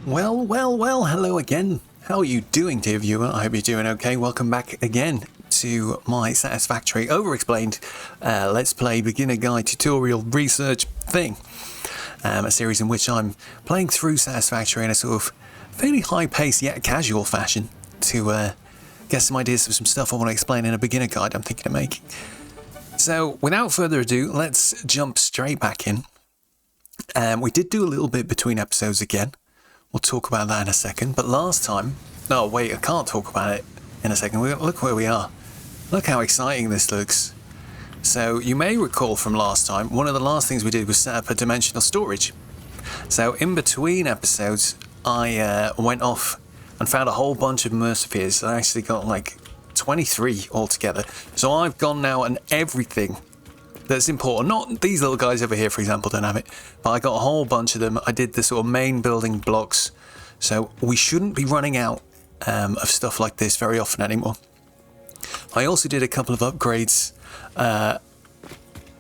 Well, hello again. How are you doing, dear viewer? I hope you're doing okay. Welcome back again to my Satisfactory Overexplained Let's Play Beginner Guide Tutorial Research thing. A series in which I'm playing through Satisfactory in a sort of fairly high-paced yet casual fashion to get some ideas of some stuff I want to explain in a beginner guide I'm thinking of making. So, without further ado, let's jump straight back in. We did do a little bit between episodes again. We'll talk about that in a second. But last time... No, wait, I can't talk about it in a second. Look where we are. Look how exciting this looks. So, you may recall from last time, one of the last things we did was set up a dimensional storage. So, in between episodes, I went off and found a whole bunch of Mercispheres. I actually got like 23 altogether. So, I've gone now and everything that's important. Not these little guys over here, for example, don't have it. But I got a whole bunch of them. I did the sort of main building blocks. So we shouldn't be running out of stuff like this very often anymore. I also did a couple of upgrades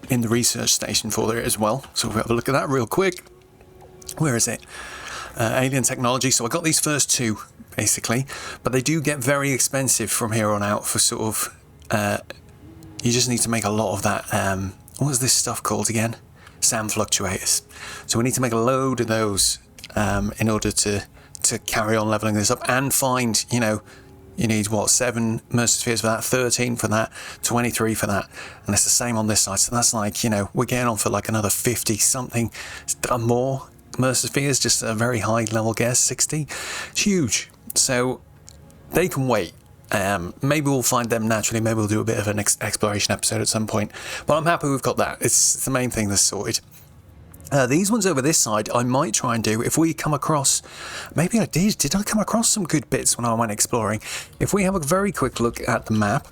in the research station for it as well. So we'll have a look at that real quick. Where is it? Alien technology. So I got these first two, basically. But they do get very expensive from here on out for sort of... you just need to make a lot of that... what was this stuff called again? Sand fluctuators. So we need to make a load of those in order to carry on leveling this up and find, you know, you need what, 7 Mercispheres for that, 13 for that, 23 for that, and it's the same on this side. So that's like, you know, we're getting on for like another 50 something more Mercispheres, just a very high level guess, 60. It's huge. So they can wait. Maybe we'll find them naturally. Maybe we'll do a bit of an exploration episode at some point. But I'm happy we've got that. It's the main thing that's sorted. These ones over this side, I might try and do if we come across... Maybe I did. Did I come across some good bits when I went exploring? If we have a very quick look at the map,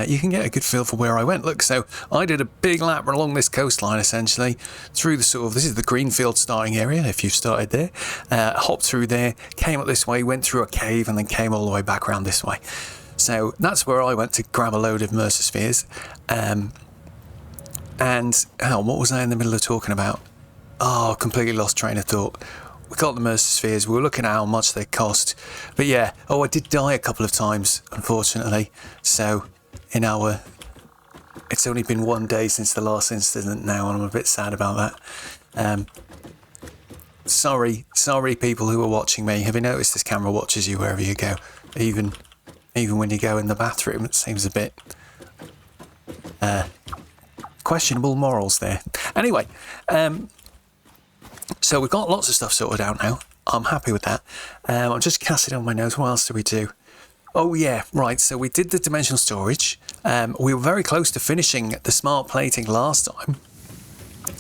you can get a good feel for where I went. Look, so I did a big lap along this coastline, essentially, through the sort of... This is the Greenfield starting area, if you've started there. Hopped through there, came up this way, went through a cave, and then came all the way back around this way. So that's where I went to grab a load of Mercispheres. What was I in the middle of talking about? Oh, completely lost train of thought. We got the Mercispheres, we were looking at how much they cost. But yeah, I did die a couple of times, unfortunately. So... it's only been 1 day since the last incident now, and I'm a bit sad about that. Sorry people who are watching me. Have you noticed this camera watches you wherever you go? Even when you go in the bathroom, it seems a bit questionable morals there. Anyway, so we've got lots of stuff sorted out now. I'm happy with that. I'm just casting on my nose. What else do we do? Oh yeah, right, so we did the dimensional storage. We were very close to finishing the smart plating last time.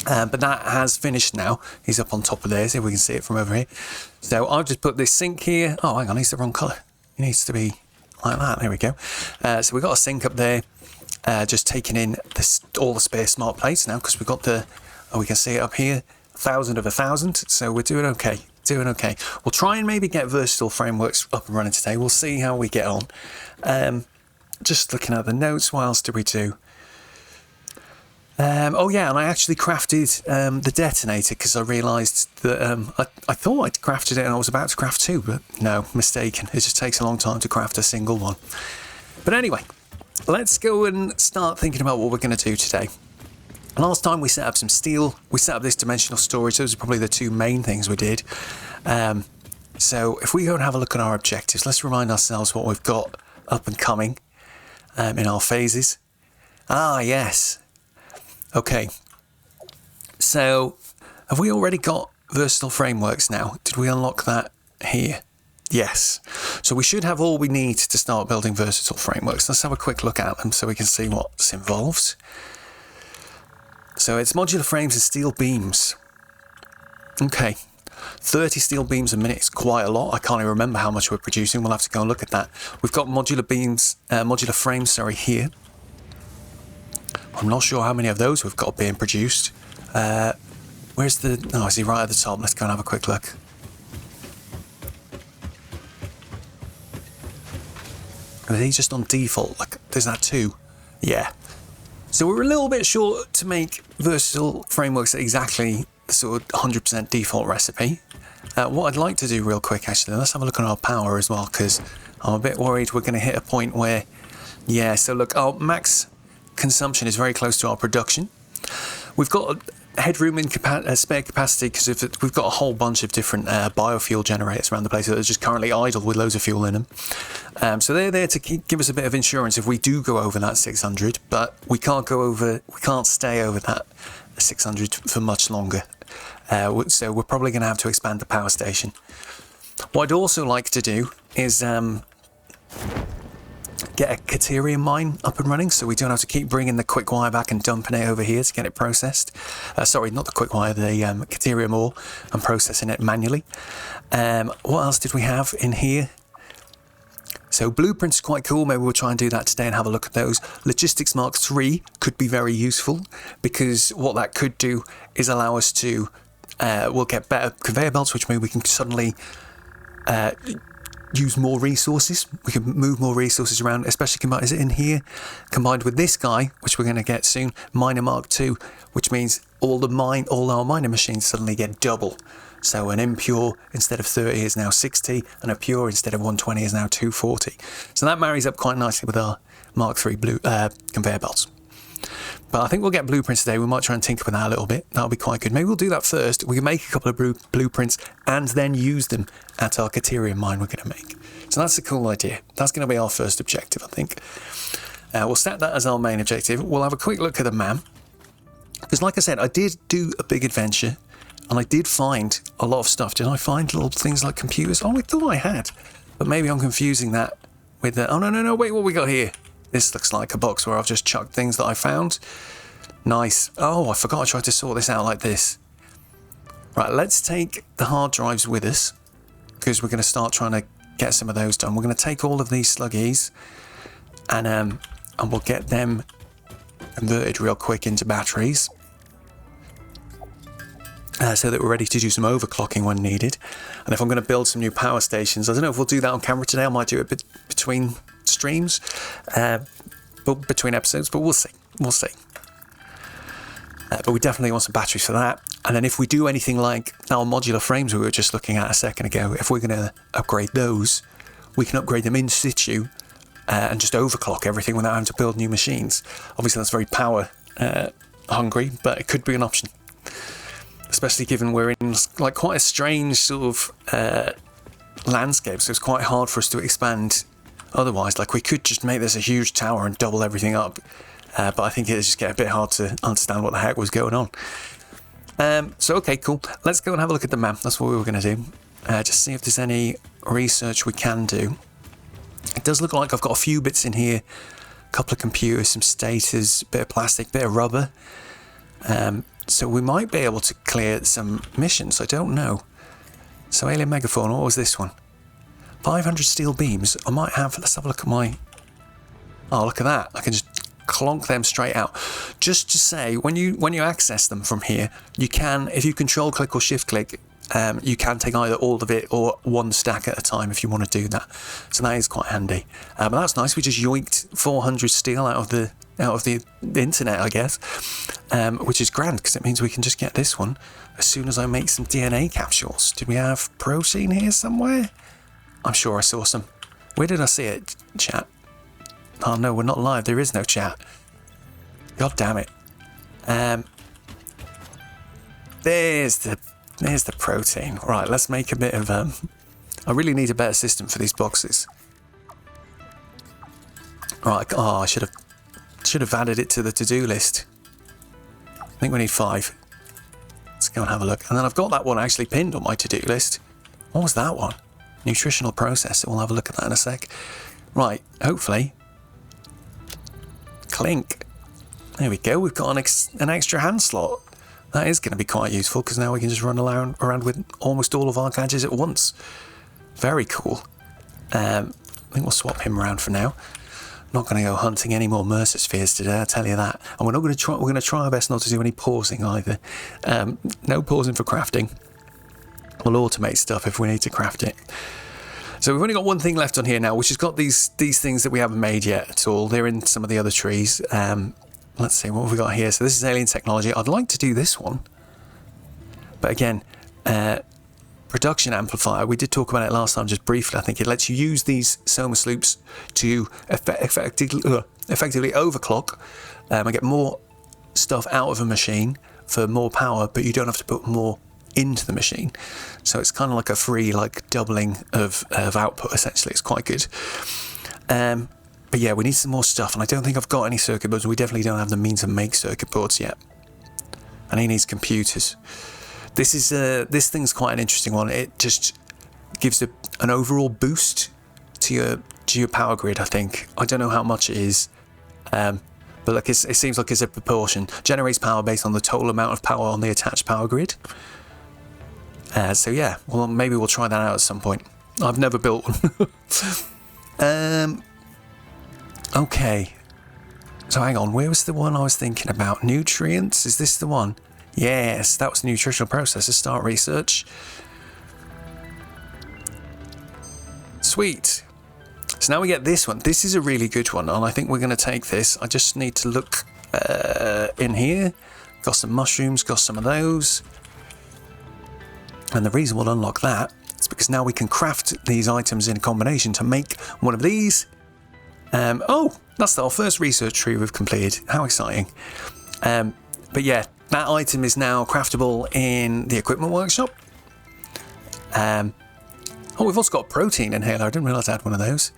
But that has finished now. He's up on top of there, see if we can see it from over here. So I've just put this sink here. Oh, hang on, he's the wrong colour. He needs to be like that, there we go. So we've got a sink up there, just taking in all the spare smart plates now, because we've got we can see it up here, 1,000 of 1,000, so we're doing okay. We'll try and maybe get versatile frameworks up and running today. We'll see how we get on. Just looking at the notes, what else did we do? Oh yeah, and I actually crafted the detonator because I realised that I thought I'd crafted it and I was about to craft 2, but no, mistaken. It just takes a long time to craft a single one. But anyway, let's go and start thinking about what we're going to do today. Last time we set up some steel, we set up this dimensional storage. Those are probably the 2 main things we did. So if we go and have a look at our objectives, let's remind ourselves what we've got up and coming in our phases. Ah, yes. Okay. So have we already got versatile frameworks now? Did we unlock that here? Yes. So we should have all we need to start building versatile frameworks. Let's have a quick look at them so we can see what's involved. So it's modular frames and steel beams. Okay, 30 steel beams a minute is quite a lot. I can't even remember how much we're producing. We'll have to go and look at that. We've got modular frames, here. I'm not sure how many of those we've got being produced. Where's the... Oh, is he right at the top? Let's go and have a quick look. Are they just on default? Like, there's that 2. Yeah. So we're a little bit short to make versatile frameworks exactly the sort of 100% default recipe. What I'd like to do real quick, actually, let's have a look at our power as well, because I'm a bit worried we're going to hit a point where, yeah, so look, our max consumption is very close to our production. We've got headroom in spare capacity because we've got a whole bunch of different biofuel generators around the place that are just currently idle with loads of fuel in them. So they're there to give us a bit of insurance if we do go over that 600, but we can't stay over that 600 for much longer. So we're probably going to have to expand the power station. What I'd also like to do is get a caterium mine up and running, so we don't have to keep bringing the quickwire back and dumping it over here to get it processed. Sorry, not the quickwire, the caterium ore, and processing it manually. What else did we have in here? So blueprints are quite cool. Maybe we'll try and do that today and have a look at those. Logistics Mark III could be very useful, because what that could do is allow us to we'll get better conveyor belts, which means we can suddenly use more resources. We can move more resources around, especially combined, is it in here? Combined with this guy, which we're going to get soon, Miner Mark II, which means all our mining machines suddenly get double. So an impure instead of 30 is now 60, and a pure instead of 120 is now 240. So that marries up quite nicely with our Mark III conveyor belts. But I think we'll get blueprints today. We might try and tinker with that a little bit. That'll be quite good. Maybe we'll do that first. We can make a couple of blueprints and then use them at our caterium mine we're going to make. So that's a cool idea. That's going to be our first objective, I think. We'll set that as our main objective. We'll have a quick look at the map. Because like I said, I did do a big adventure, and I did find a lot of stuff. Did I find little things like computers? Oh, I thought I had. But maybe I'm confusing that with the... Oh, no, wait, what we got here? This looks like a box where I've just chucked things that I found. Nice. Oh, I forgot I tried to sort this out like this. Right, let's take the hard drives with us, because we're going to start trying to get some of those done. We're going to take all of these sluggies and we'll get them converted real quick into batteries. So that we're ready to do some overclocking when needed. And if I'm going to build some new power stations, I don't know if we'll do that on camera today. I might do it between streams, between episodes, but we'll see. But we definitely want some batteries for that. And then if we do anything like our modular frames we were just looking at a second ago, if we're going to upgrade those, we can upgrade them in situ and just overclock everything without having to build new machines. Obviously that's very power hungry, but it could be an option. Especially given we're in like quite a strange sort of landscape, so it's quite hard for us to expand otherwise. Like we could just make this a huge tower and double everything up, but I think it'd just get a bit hard to understand what the heck was going on. So okay, cool. Let's go and have a look at the map. That's what we were going to do. Just see if there's any research we can do. It does look like I've got a few bits in here. A couple of computers, some stators, a bit of plastic, a bit of rubber. So we might be able to clear some missions, I don't know. So alien megafauna, what was this one? 500 steel beams. I might have, let's have a look at my... Oh, look at that. I can just clonk them straight out. Just to say, when you access them from here, you can, if you control click or shift click, you can take either all of it or one stack at a time if you want to do that. So that is quite handy. But that's nice. We just yoinked 400 steel out of the internet, I guess, which is grand because it means we can just get this one as soon as I make some DNA capsules. Did we have protein here somewhere? I'm sure I saw some. Where did I see it, chat? Oh no, we're not live. There is no chat. God damn it. There's the protein. Right, let's make a bit of I really need a better system for these boxes. Right, oh, I should have added it to the to-do list. I think we need 5. Let's go and have a look. And then I've got that one actually pinned on my to-do list. What was that one? Nutritional processor. We'll have a look at that in a sec. Right, hopefully. Clink. There we go. We've got an extra hand slot. That is going to be quite useful because now we can just run around with almost all of our gadgets at once. Very cool. I think we'll swap him around for now. Not going to go hunting any more Mercer spheres today, I'll tell you that. And we're not going to try. We're going to try our best not to do any pausing either. No pausing for crafting. We'll automate stuff if we need to craft it. So we've only got one thing left on here now, which has got these things that we haven't made yet at all. They're in some of the other trees. Let's see, what have we got here? So this is alien technology. I'd like to do this one. But again, production amplifier. We did talk about it last time just briefly. I think it lets you use these Somas loops to effectively overclock and get more stuff out of a machine for more power, but you don't have to put more into the machine. So it's kind of like a free doubling of output essentially. It's quite good. But yeah, we need some more stuff, and I don't think I've got any circuit boards. We definitely don't have the means to make circuit boards yet. And he needs computers. This thing's quite an interesting one. It just gives an overall boost to your power grid, I think. I don't know how much it is, but look, it seems like it's a proportion. Generates power based on the total amount of power on the attached power grid. So yeah, well, maybe we'll try that out at some point. I've never built one. Okay. So hang on, where was the one I was thinking about? Nutrients? Is this the one? Yes, that was the nutritional process. Start research. Sweet. So now we get this one. This is a really good one, and I think we're going to take this. I just need to look in here. Got some mushrooms, got some of those. And the reason we'll unlock that is because now we can craft these items in combination to make one of these. Oh, that's our first research tree we've completed. How exciting. But yeah, that item is now craftable in the equipment workshop. Oh, we've also got a protein inhaler. I didn't realise I had one of those.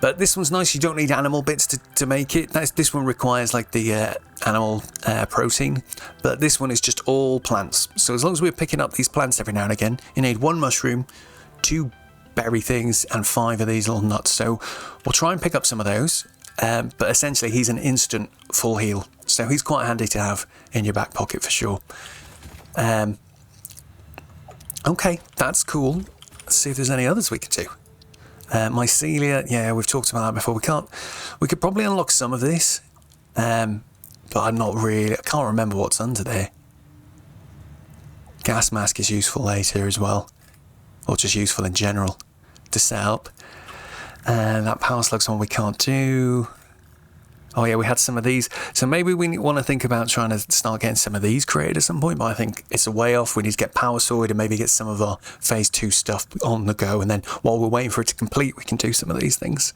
But this one's nice. You don't need animal bits to make it. This one requires the animal protein. But this one is just all plants. So as long as we're picking up these plants every now and again, you need 1 mushroom, 2 berry things, and 5 of these little nuts. So we'll try and pick up some of those. But essentially he's an instant full heal. So he's quite handy to have in your back pocket for sure. Okay, that's cool. Let's see if there's any others we could do. Mycelia, yeah, we've talked about that before. We could probably unlock some of this. But I'm not really, I can't remember what's under there. Gas mask is useful later as well. Or just useful in general to set up. And that power slug's one we can't do. Oh yeah, we had some of these. So maybe we want to think about trying to start getting some of these created at some point, but I think it's a way off. We need to get power sorted and maybe get some of our phase 2 stuff on the go. And then while we're waiting for it to complete, we can do some of these things.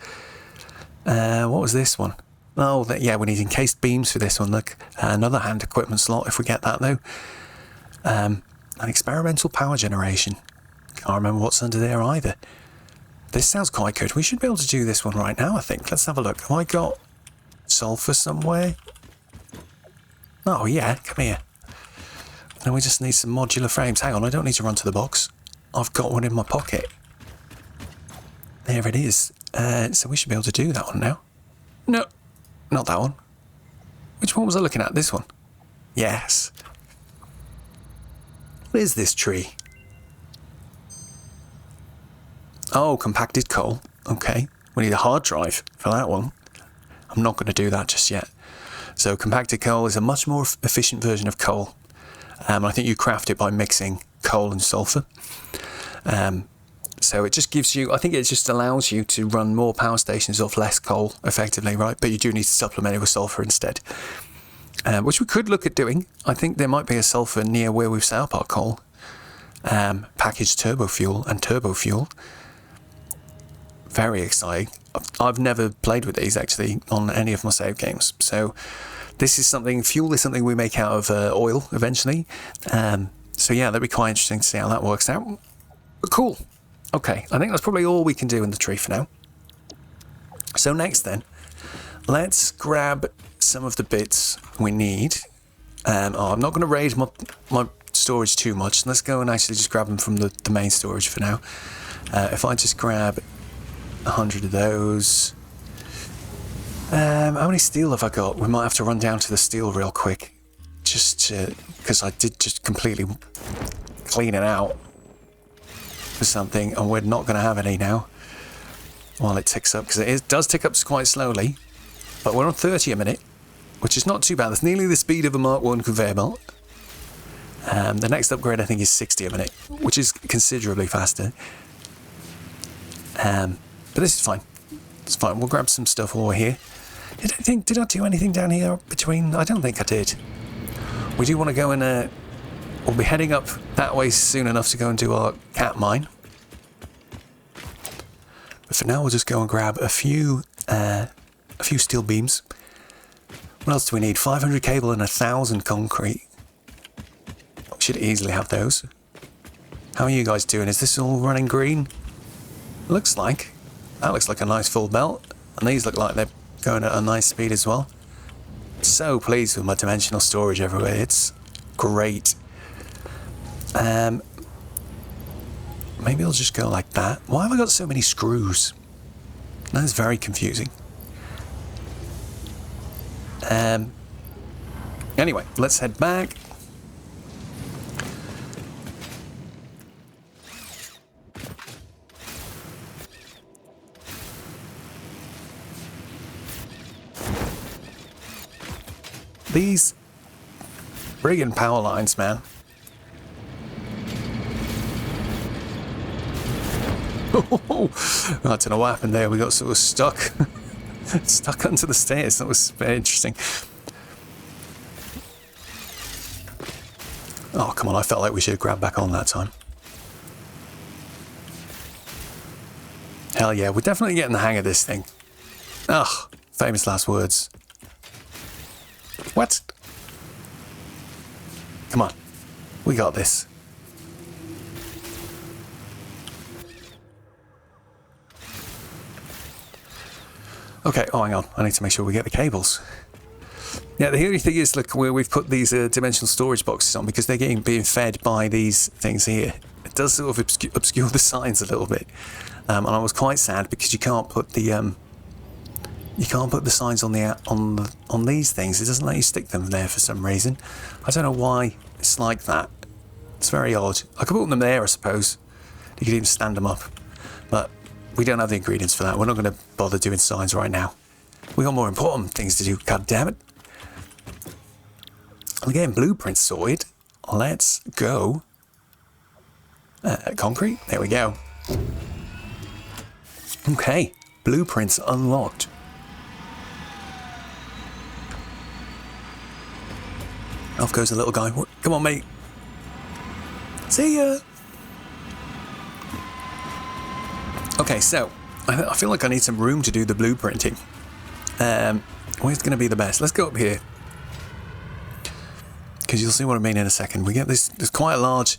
What was this one? Oh, yeah, we need encased beams for this one. Look, another hand equipment slot if we get that though. An experimental power generation. Can't remember what's under there either. This sounds quite good. We should be able to do this one right now, I think. Let's have a look. Have I got sulfur somewhere? Oh, yeah. Come here. And we just need some modular frames. Hang on, I don't need to run to the box. I've got one in my pocket. There it is. So we should be able to do that one now. No, not that one. Which one was I looking at? This one. Yes. What is this tree? Oh, compacted coal. Okay. We need a hard drive for that one. I'm not going to do that just yet. So compacted coal is a much more efficient version of coal. I think you craft it by mixing coal and sulfur. So it just gives you, I think it just allows you to run more power stations off less coal effectively, right? But you do need to supplement it with sulfur instead. Which we could look at doing. I think there might be a sulfur near where we've set up our coal. Packaged turbo fuel and turbo fuel. Very exciting. I've never played with these actually on any of my save games. So this is something, fuel is something we make out of oil eventually. So yeah, that'd be quite interesting to see how that works out. But cool. Okay, I think that's probably all we can do in the tree for now. So next then, let's grab some of the bits we need. I'm not going to raid my storage too much. Let's go and actually just grab them from the main storage for now. If I just grab 100 of those. How many steel have I got? We might have to run down to the steel real quick. Just because I did just completely clean it out for something, and we're not going to have any now while it ticks up, because it does tick up quite slowly. But we're on 30 a minute, which is not too bad. That's nearly the speed of a Mark 1 conveyor belt. The next upgrade I think is 60 a minute, which is considerably faster. But this is fine. It's fine. We'll grab some stuff while we're here. Did I do anything down here between? I don't think I did. We do want to go and We'll be heading up that way soon enough to go and do our cat mine. But for now, we'll just go and grab a few steel beams. What else do we need? 500 cable and 1,000 concrete. We should easily have those. How are you guys doing? Is this all running green? Looks like. That looks like a nice full belt. And these look like they're going at a nice speed as well. So pleased with my dimensional storage everywhere. It's great. Maybe I'll just go like that. Why have I got so many screws? That is very confusing. Anyway, let's head back. These friggin' power lines, man. I don't know what happened there. We got sort of stuck. Stuck onto the stairs. That was very interesting. Oh, come on. I felt like we should have grabbed back on that time. Hell yeah. We're definitely getting the hang of this thing. Ugh. Famous last words. What? Come on. We got this. Okay, oh hang on, I need to make sure we get the cables. Yeah, the only thing is, look, we've put these dimensional storage boxes on because they're being fed by these things here. It does sort of obscure the signs a little bit, and I was quite sad because you can't put the signs on these things. It doesn't let you stick them there for some reason. I don't know why it's like that. It's very odd. I could put them there, I suppose. You could even stand them up, but we don't have the ingredients for that. We're not going to bother doing signs right now. We got more important things to do, god damn it. We're getting blueprints sorted. Let's go. Concrete? There we go. Okay, blueprints unlocked. Off goes the little guy. Come on, mate. See ya. Okay, so I feel like I need some room to do the blueprinting. Where's going to be the best? Let's go up here. Because you'll see what I mean in a second. We get this, there's quite a large...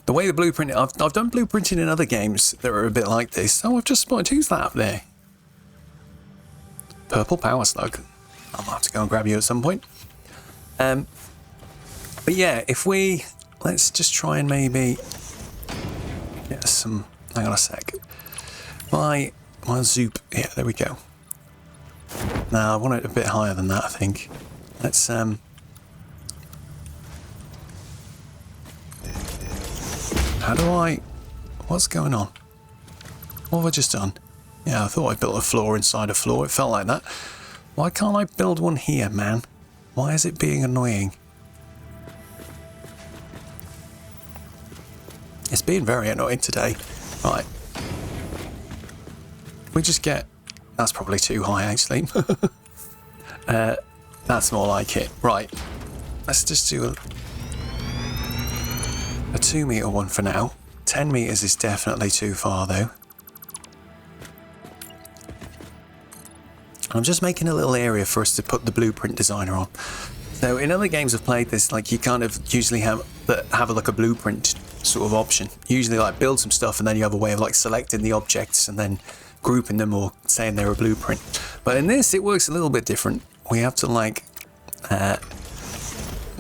The way the blueprint... I've done blueprinting in other games that are a bit like this. Oh, I've just spotted... Who's that up there? Purple power slug. I'll have to go and grab you at some point. But yeah, if we... Let's just try and maybe... get some... Hang on a sec. My zoop... Yeah, there we go. Now, I want it a bit higher than that, I think. Let's... How do I... What's going on? What have I just done? Yeah, I thought I built a floor inside a floor. It felt like that. Why can't I build one here, man? Why is it being annoying? It's being very annoying today. Right. We just get... That's probably too high, actually. That's more like it. Right. Let's just do a 2 meter one for now. 10 meters is definitely too far, though. I'm just making a little area for us to put the blueprint designer on. So in other games I've played this, like you kind of usually have like a blueprint sort of option. Usually like build some stuff and then you have a way of like selecting the objects and then grouping them or saying they're a blueprint. But in this it works a little bit different. We have to like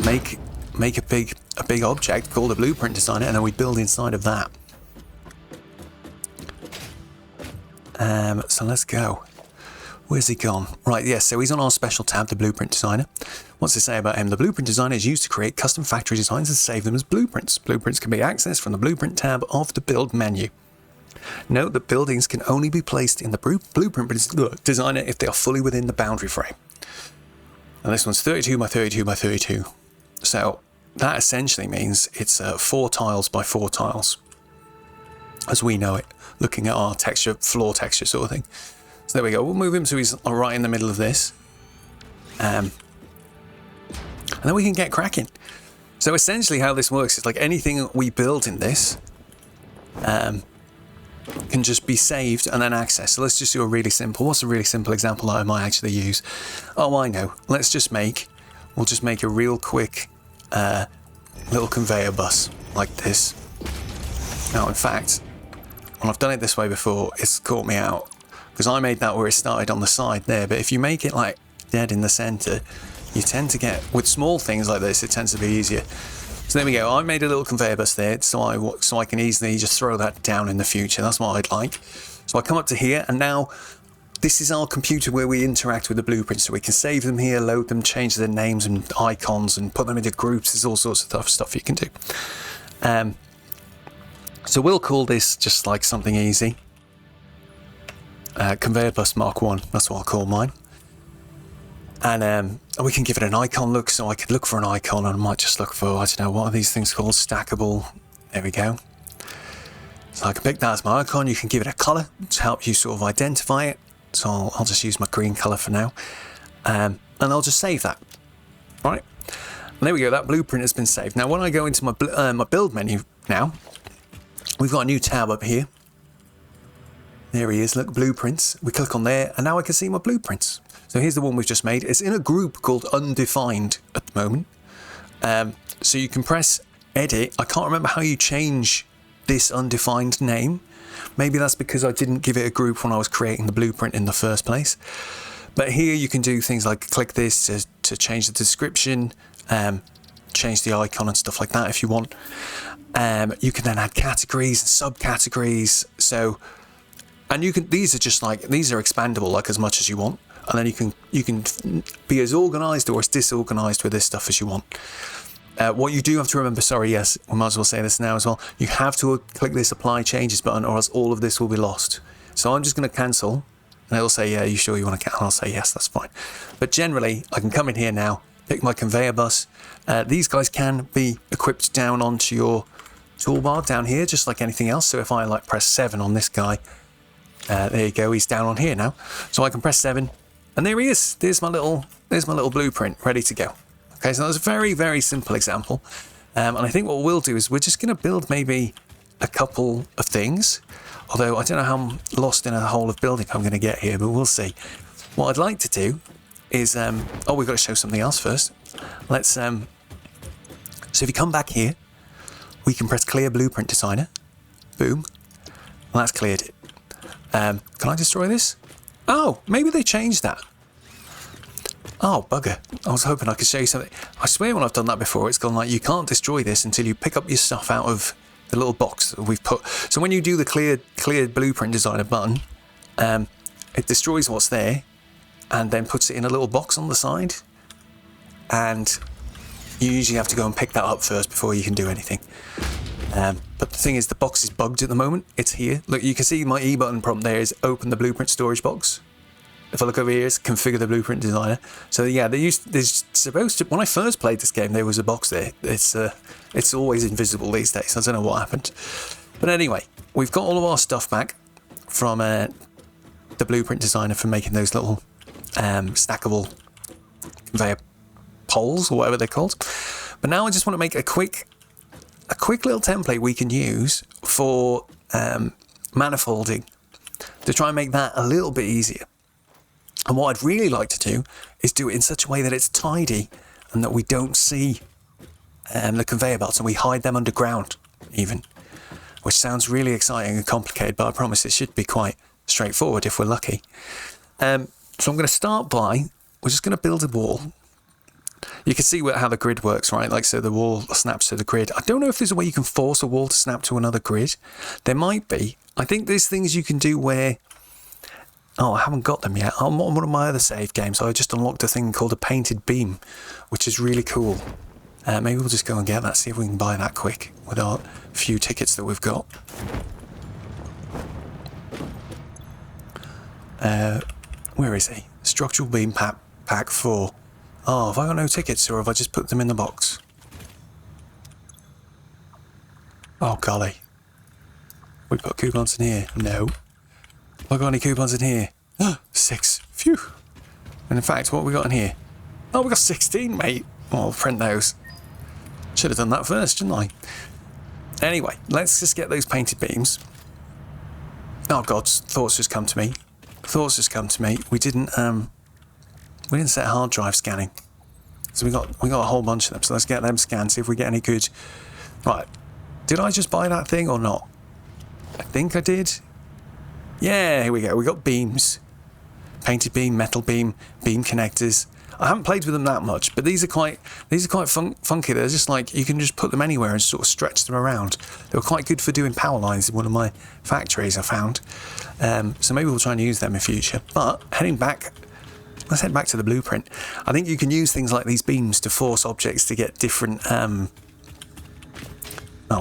make a big object called a blueprint designer and then we build inside of that. So let's go. Where's he gone? Right, yes, so he's on our special tab, the Blueprint Designer. What's to say about him? The Blueprint Designer is used to create custom factory designs and save them as blueprints. Blueprints can be accessed from the Blueprint tab of the Build menu. Note that buildings can only be placed in the Blueprint Designer if they are fully within the boundary frame. And this one's 32 by 32 by 32. So that essentially means it's 4 tiles by 4 tiles, as we know it, looking at our texture, floor texture sort of thing. So there we go. We'll move him so he's right in the middle of this. And then we can get cracking. So essentially how this works is like anything we build in this can just be saved and then accessed. So let's just do a really simple, what's a really simple example that I might actually use? Oh, I know. We'll just make a real quick little conveyor bus like this. Now, in fact, when I've done it this way before, it's caught me out because I made that where it started on the side there. But if you make it like dead in the center, you tend to get, with small things like this, it tends to be easier. So there we go. I made a little conveyor bus there so I can easily just throw that down in the future. That's what I'd like. So I come up to here, and now this is our computer where we interact with the blueprints. So we can save them here, load them, change their names and icons, and put them into groups. There's all sorts of stuff you can do. So we'll call this just like something easy. Conveyor bus Mark 1. That's what I'll call mine. And we can give it an icon look, so I could look for an icon, and I might just look for, I don't know, what are these things called? Stackable. There we go. So I can pick that as my icon. You can give it a colour to help you sort of identify it. So I'll just use my green colour for now. And I'll just save that. Right. And there we go. That blueprint has been saved. Now when I go into my build menu now, we've got a new tab up here. There he is. Look, blueprints. We click on there, and now I can see my blueprints. So here's the one we've just made. It's in a group called Undefined at the moment. So you can press edit. I can't remember how you change this undefined name. Maybe that's because I didn't give it a group when I was creating the blueprint in the first place. But here you can do things like click this to change the description, change the icon and stuff like that if you want. You can then add categories and subcategories. So, and you can, these are expandable like as much as you want. And then you can be as organised or as disorganised with this stuff as you want. What you do have to remember, sorry, yes, we might as well say this now as well. You have to click this apply changes button, or else all of this will be lost. So I'm just going to cancel, and it'll say, yeah, you sure you want to cancel? I'll say, yes, that's fine. But generally, I can come in here now, pick my conveyor bus. These guys can be equipped down onto your toolbar down here, just like anything else. So if I like press 7 on this guy, there you go, he's down on here now. So I can press 7. And there he is. There's my little blueprint ready to go. Okay, so that was a very, very simple example. And I think what we'll do is we're just going to build maybe a couple of things. Although I don't know how lost in a hole of building I'm going to get here, but we'll see. What I'd like to do is, we've got to show something else first. Let's, so if you come back here, we can press clear blueprint designer. Boom. Well, that's cleared it. Can I destroy this? Oh, maybe they changed that. Oh, bugger. I was hoping I could show you something. I swear when I've done that before, it's gone like, you can't destroy this until you pick up your stuff out of the little box that we've put. So when you do the clear blueprint designer button, it destroys what's there and then puts it in a little box on the side. And you usually have to go and pick that up first before you can do anything. But the thing is, the box is bugged at the moment. It's here. Look, you can see my E button prompt there is open the blueprint storage box. If I look over here, it's configure the blueprint designer. So yeah, there's supposed to, when I first played this game, there was a box there. It's always invisible these days. I don't know what happened. But anyway, we've got all of our stuff back from the blueprint designer for making those little stackable conveyor poles or whatever they're called. But now I just want to make a quick little template we can use for manifolding to try and make that a little bit easier. And what I'd really like to do is do it in such a way that it's tidy and that we don't see the conveyor belts and we hide them underground even, which sounds really exciting and complicated, but I promise it should be quite straightforward if we're lucky. So I'm going to start by, we're just going to build a wall. You can see how the grid works, right? Like, so the wall snaps to the grid. I don't know if there's a way you can force a wall to snap to another grid. There might be. I think there's things you can do where... Oh, I haven't got them yet. On one of my other save games, I just unlocked a thing called a painted beam, which is really cool. Maybe we'll just go and get that, see if we can buy that quick with our few tickets that we've got. Where is he? Structural beam pack 4. Oh, have I got no tickets, or have I just put them in the box? Oh, golly. We've got coupons in here. No. Have I got any coupons in here? 6. Phew. And in fact, what have we got in here? Oh, we got 16, mate. Oh, I'll print those. Should have done that first, shouldn't I? Anyway, let's just get those painted beams. Oh God, thoughts just come to me. Thoughts just come to me. We didn't set hard drive scanning. So we got a whole bunch of them. So let's get them scanned, see if we get any good. Right. Did I just buy that thing or not? I think I did. Yeah, here we go. We got beams. Painted beam, metal beam, beam connectors. I haven't played with them that much, but these are quite funky. They're just like, you can just put them anywhere and sort of stretch them around. They were quite good for doing power lines in one of my factories, I found. So maybe we'll try and use them in future. But heading back, let's head back to the blueprint. I think you can use things like these beams to force objects to get different... oh,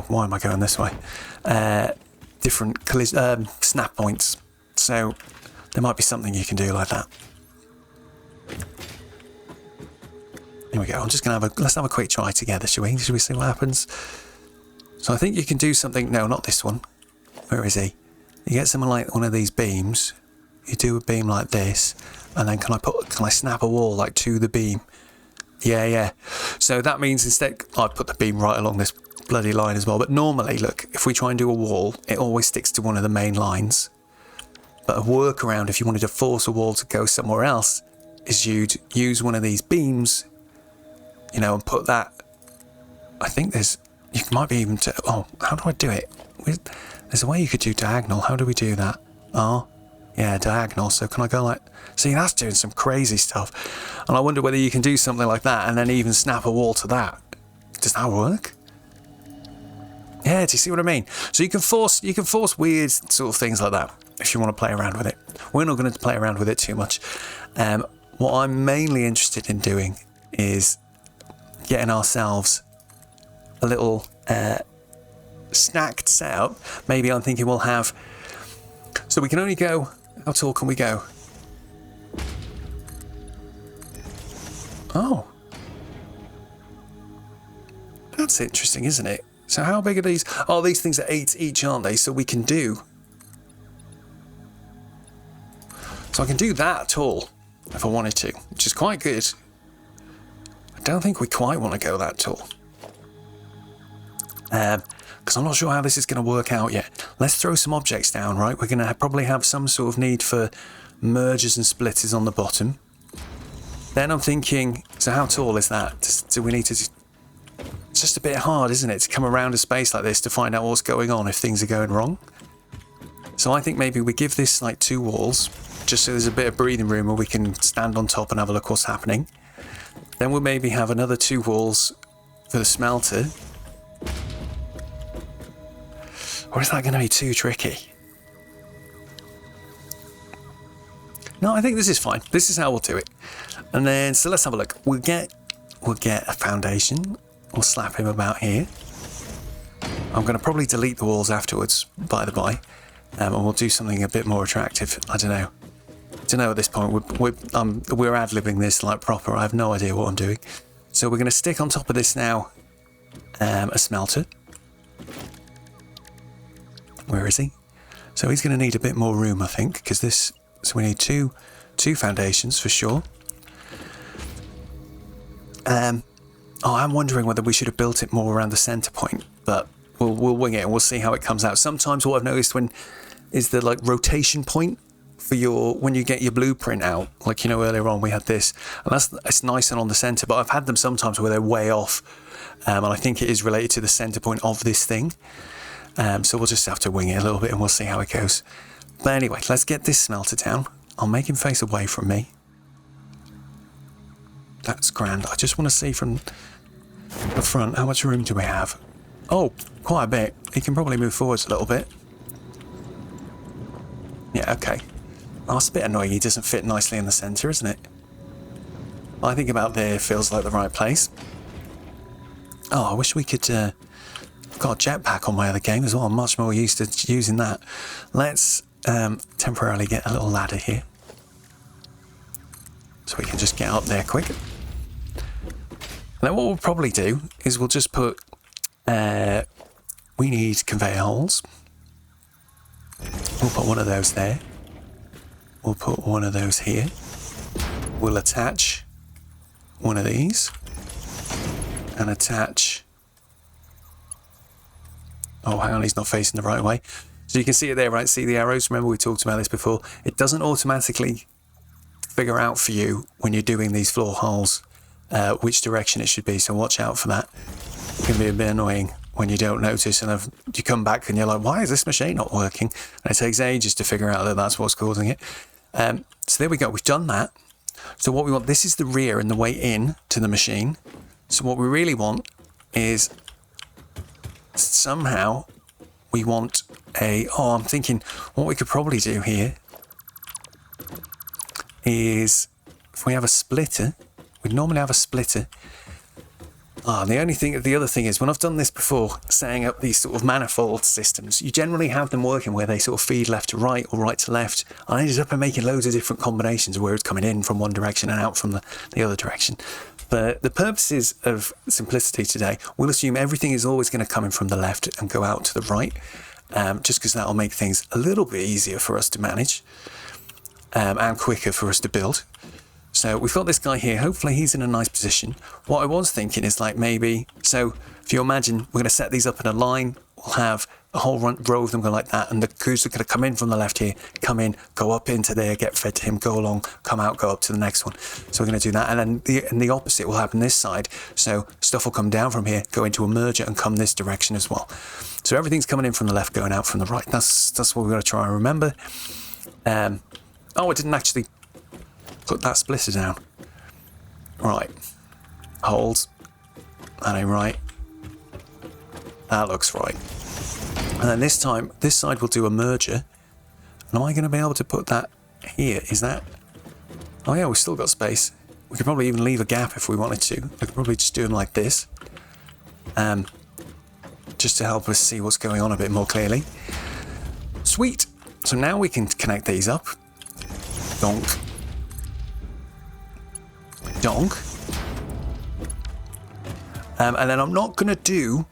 why am I going this way? Different snap points. So there might be something you can do like that. Here we go. I'm just going to let's have a quick try together, shall we? Shall we see what happens? So I think you can do something... No, not this one. Where is he? You get something like one of these beams. You do a beam like this. And then can I snap a wall like to the beam? Yeah. So that means instead... I'd put the beam right along this bloody line as well. But normally, look, if we try and do a wall, it always sticks to one of the main lines. But a workaround, if you wanted to force a wall to go somewhere else, is you'd use one of these beams... You know, and put that. I think you might be even to. Oh, how do I do it? There's a way you could do diagonal. How do we do that? Oh, yeah, diagonal. So can I go like? See, that's doing some crazy stuff. And I wonder whether you can do something like that and then even snap a wall to that. Does that work? Yeah, do you see what I mean? So you can force weird sort of things like that if you want to play around with it. We're not going to play around with it too much. What I'm mainly interested in doing is getting ourselves a little snacked setup. Maybe I'm thinking we'll have... So we can only go... How tall can we go? Oh. That's interesting, isn't it? So how big are these? Oh, these things are 8 each, aren't they? So we can do... So I can do that tall if I wanted to, which is quite good. I don't think we quite want to go that tall. Because I'm not sure how this is going to work out yet. Let's throw some objects down, right? We're going to probably have some sort of need for mergers and splitters on the bottom. Then I'm thinking, so how tall is that? Do we need to... It's just a bit hard, isn't it, to come around a space like this to find out what's going on if things are going wrong. So I think maybe we give this like 2 walls, just so there's a bit of breathing room where we can stand on top and have a look what's happening. Then we'll maybe have another 2 walls for the smelter. Or is that going to be too tricky? No, I think this is fine. This is how we'll do it. And then, so let's have a look. We'll get a foundation. We'll slap him about here. I'm going to probably delete the walls afterwards, by the by. And we'll do something a bit more attractive. I don't know. At this point. We're ad-libbing this like proper. I have no idea what I'm doing. So we're going to stick on top of this now a smelter. Where is he? So he's going to need a bit more room, I think, because this... So we need two foundations for sure. I'm wondering whether we should have built it more around the centre point, but we'll wing it and we'll see how it comes out. Sometimes what I've noticed is the like rotation point for when you get your blueprint out, like, you know, earlier on we had this, and it's nice and on the centre, but I've had them sometimes where they're way off, and I think it is related to the centre point of this thing. So we'll just have to wing it a little bit and we'll see how it goes. But anyway, let's get this smelter down. I'll make him face away from me. That's grand. I just want to see from the front, how much room do we have? Oh, quite a bit. He can probably move forwards a little bit. Yeah, okay. Oh, it's a bit annoying he doesn't fit nicely in the centre, isn't it? I think about there feels like the right place. Oh, I wish we could... I've got a jetpack on my other game as well. I'm much more used to using that. Let's temporarily get a little ladder here. So we can just get up there quick. And then what we'll probably do is we'll just put... we need conveyor holes. We'll put one of those there. We'll put one of those here. We'll attach one of these. And attach Oh, hang on, he's not facing the right way. So you can see it there, right? See the arrows? Remember we talked about this before. It doesn't automatically figure out for you when you're doing these floor holes which direction it should be. So watch out for that. It can be a bit annoying when you don't notice, and you come back and you're like, why is this machine not working? And it takes ages to figure out that that's what's causing it. So there we go. We've done that. So what we want, this is the rear and the way in to the machine. So what we really want is somehow we want I'm thinking what we could probably do here is if we have a splitter, we'd normally have a splitter. The other thing is, when I've done this before, setting up these sort of manifold systems, you generally have them working where they sort of feed left to right or right to left. I ended up making loads of different combinations where it's coming in from one direction and out from the other direction. For the purposes of simplicity today, we'll assume everything is always going to come in from the left and go out to the right, just because that'll make things a little bit easier for us to manage and quicker for us to build. So we've got this guy here. Hopefully he's in a nice position. What I was thinking is like maybe, so if you imagine we're going to set these up in a line, we'll have a whole row of them go like that, and the goose are going to come in from the left here, come in, go up into there, get fed to him, go along, come out, go up to the next one. So we're going to do that, and then the opposite will happen this side. So stuff will come down from here, go into a merger, and come this direction as well. So everything's coming in from the left, going out from the right. That's what we're going to try and remember. I didn't actually put that splitter down. Right. Hold. That ain't right. That looks right. And then this time, this side will do a merger. And am I going to be able to put that here? Is that... Oh yeah, we've still got space. We could probably even leave a gap if we wanted to. We could probably just do them like this. Just to help us see what's going on a bit more clearly. Sweet. So now we can connect these up. Donk. Donk. And then I'm not going to do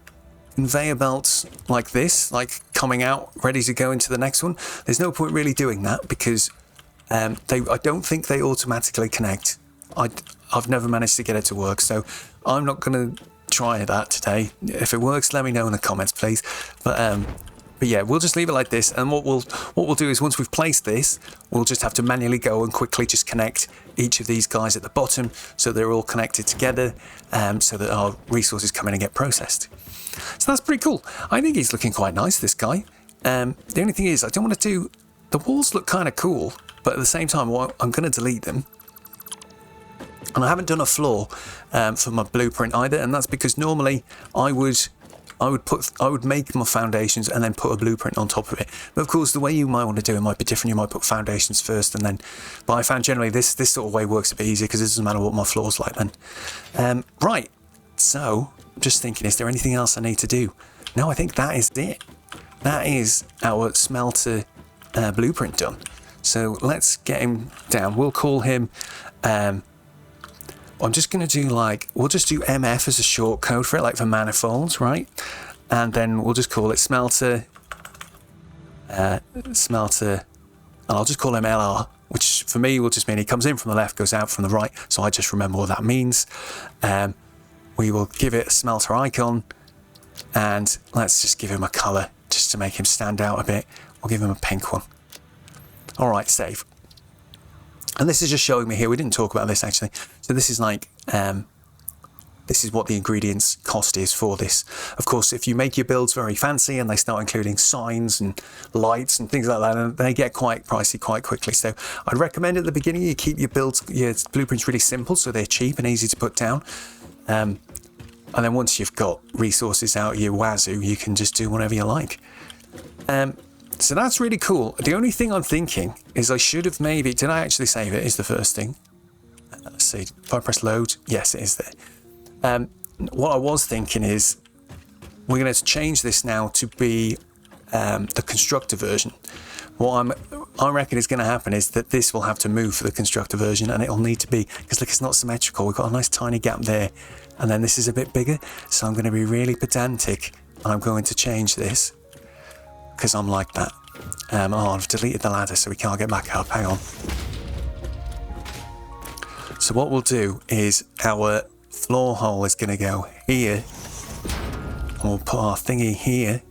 conveyor belts like this, like coming out, ready to go into the next one. There's no point really doing that because I don't think they automatically connect. I've never managed to get it to work, so I'm not going to try that today. If it works, let me know in the comments, please. But yeah, we'll just leave it like this, and what we'll do is once we've placed this, we'll just have to manually go and quickly just connect each of these guys at the bottom so they're all connected together, so that our resources come in and get processed. So that's pretty cool. I think he's looking quite nice, this guy. The only thing is, I don't want to do... The walls look kind of cool, but at the same time, I'm going to delete them. And I haven't done a floor for my blueprint either, and that's because normally I would make my foundations and then put a blueprint on top of it. But of course, the way you might want to do it might be different. You might put foundations first and then... But I found generally this sort of way works a bit easier because it doesn't matter what my floor's like then. Right, so I'm just thinking, is there anything else I need to do? No, I think that is it. That is our smelter blueprint done. So let's get him down. We'll call him... I'm just going to do we'll just do MF as a short code for it, like for manifolds, right? And then we'll just call it smelter, and I'll just call him LR, which for me will just mean he comes in from the left, goes out from the right. So I just remember what that means. We will give it a smelter icon, and let's just give him a color just to make him stand out a bit. We'll give him a pink one. All right, save. And this is just showing me here, we didn't talk about this actually. So this is this is what the ingredients cost is for this. Of course, if you make your builds very fancy and they start including signs and lights and things like that, and they get quite pricey quite quickly. So I'd recommend at the beginning you keep your blueprints really simple so they're cheap and easy to put down. And then once you've got resources out your wazoo, you can just do whatever you like. So that's really cool. The only thing I'm thinking is I should have maybe... Did I actually save it? Is the first thing. Let's see. If I press load, yes, it is there. What I was thinking is we're going to change this now to be the constructor version. What I reckon is going to happen is that this will have to move for the constructor version, and it'll need to be... Because look, it's not symmetrical. We've got a nice tiny gap there, and then this is a bit bigger. So I'm going to be really pedantic, and I'm going to change this. Because I'm like that. I've deleted the ladder so we can't get back up. Hang on. So what we'll do is our floor hole is going to go here. And we'll put our thingy here.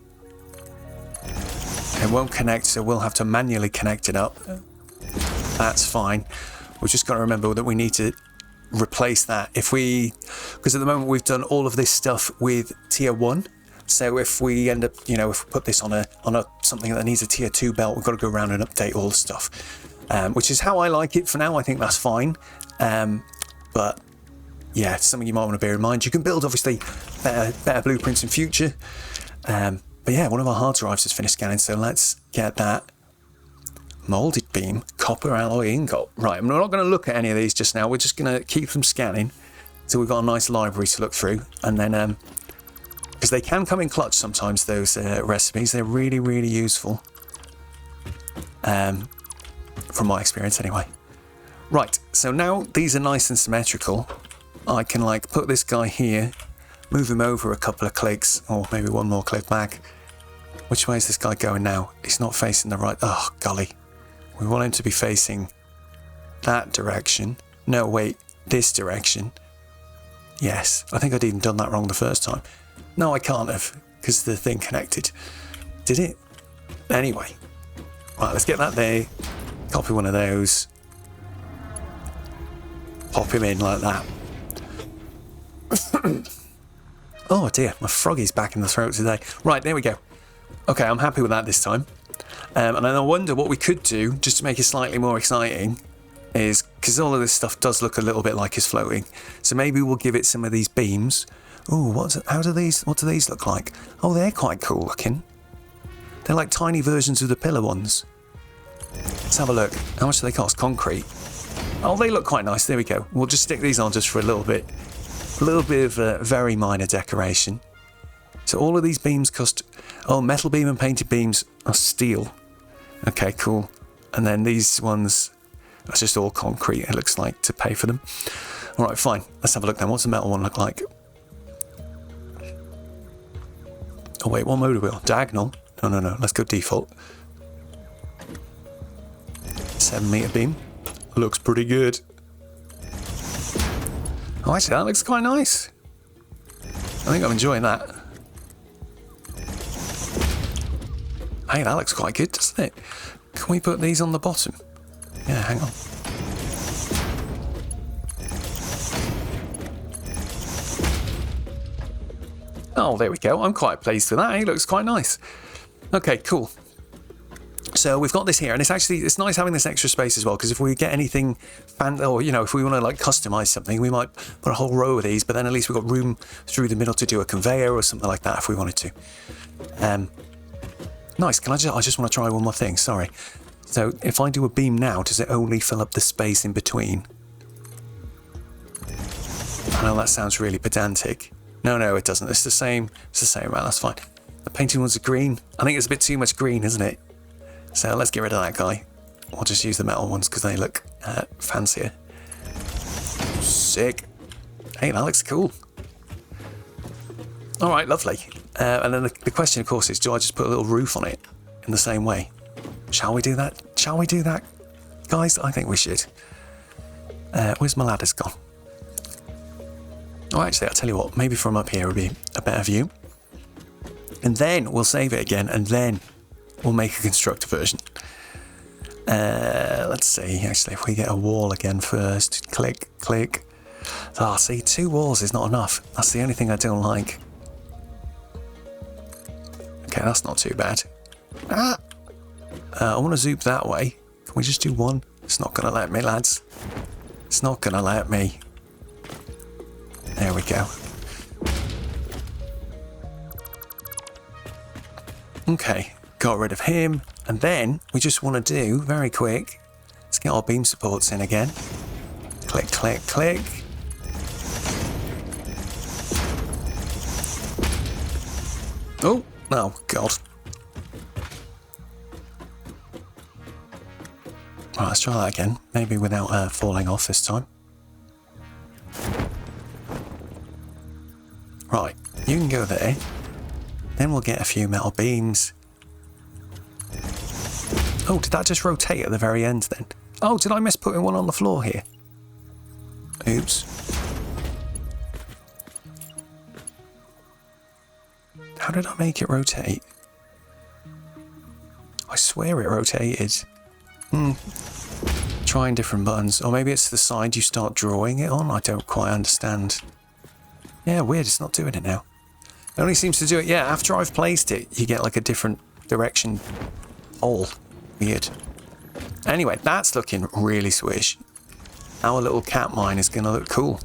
It won't connect, so we'll have to manually connect it up. That's fine. We've just got to remember that we need to replace that. Because at the moment we've done all of this stuff with tier 1. So if we end up, if we put this on a something that needs a tier 2 belt, we've got to go around and update all the stuff. Which is how I like it for now. I think that's fine. But yeah, it's something you might want to bear in mind. You can build, obviously, better blueprints in future. But yeah, one of our hard drives has finished scanning, so let's get that. Molded beam, copper alloy ingot. Right, I'm not going to look at any of these just now. We're just going to keep them scanning so we've got a nice library to look through. And then, because they can come in clutch sometimes, those recipes. They're really, really useful. From my experience, anyway. Right, so now these are nice and symmetrical. I can, put this guy here, move him over a couple of clicks, or maybe one more click back. Which way is this guy going now? He's not facing the right... Oh, golly. We want him to be facing that direction. No, wait, this direction. Yes, I think I'd even done that wrong the first time. No, I can't have, because the thing connected. Did it? Anyway. Right, let's get that there. Copy one of those. Pop him in like that. Oh dear, my froggy's back in the throat today. Right, there we go. Okay, I'm happy with that this time. And then I wonder what we could do, just to make it slightly more exciting, is, because all of this stuff does look a little bit like it's floating, so maybe we'll give it some of these beams. Ooh, what do these look like? Oh, they're quite cool looking. They're like tiny versions of the pillar ones. Let's have a look. How much do they cost? Concrete. Oh, they look quite nice. There we go. We'll just stick these on just for a little bit. A little bit of very minor decoration. So all of these beams cost... Oh, metal beam and painted beams are steel. Okay, cool. And then these ones, that's just all concrete, it looks like, to pay for them. All right, fine. Let's have a look then. What's the metal one look like? Oh, wait, what mode are we on? Diagonal? No. Let's go default. 7-meter beam. Looks pretty good. Oh, actually, that looks quite nice. I think I'm enjoying that. Hey, that looks quite good, doesn't it? Can we put these on the bottom? Yeah, hang on. Oh, there we go. I'm quite pleased with that. It looks quite nice. Okay, cool. So we've got this here, and it's nice having this extra space as well, because if we get anything, or if we want to customize something, we might put a whole row of these, but then at least we've got room through the middle to do a conveyor or something like that if we wanted to. Nice. I just want to try one more thing. Sorry. So if I do a beam now, does it only fill up the space in between? I know that sounds really pedantic. No, it doesn't. It's the same. It's the same amount. That's fine. The painted ones are green. I think it's a bit too much green, isn't it? So let's get rid of that guy. We'll just use the metal ones because they look fancier. Sick. Hey, that looks cool. All right, lovely. And then the question, of course, is do I just put a little roof on it in the same way? Shall we do that? Shall we do that? Guys, I think we should. Where's my ladders gone? Oh, actually, I'll tell you what. Maybe from up here would be a better view. And then we'll save it again, and then we'll make a constructor version. Let's see. Actually, if we get a wall again first. Click, click. Ah, see, 2 walls is not enough. That's the only thing I don't like. Okay, that's not too bad. I want to zoop that way. Can we just do one? It's not going to let me, lads. It's not going to let me. There we go. Okay, got rid of him. And then we just want to do, very quick, let's get our beam supports in again. Click, click, click. Oh, God. Right, let's try that again. Maybe without falling off this time. Right, you can go there. Then we'll get a few metal beams. Oh, did that just rotate at the very end then? Oh, did I miss putting one on the floor here? Oops. How did I make it rotate? swear it rotated. Trying different buttons. Or maybe it's the side you start drawing it on. I don't quite understand. Yeah, weird. It's not doing it now. It only seems to do it, yeah, after I've placed it, you get like a different direction hole. Weird. Anyway, that's looking really swish. Our little cat mine is going to look cool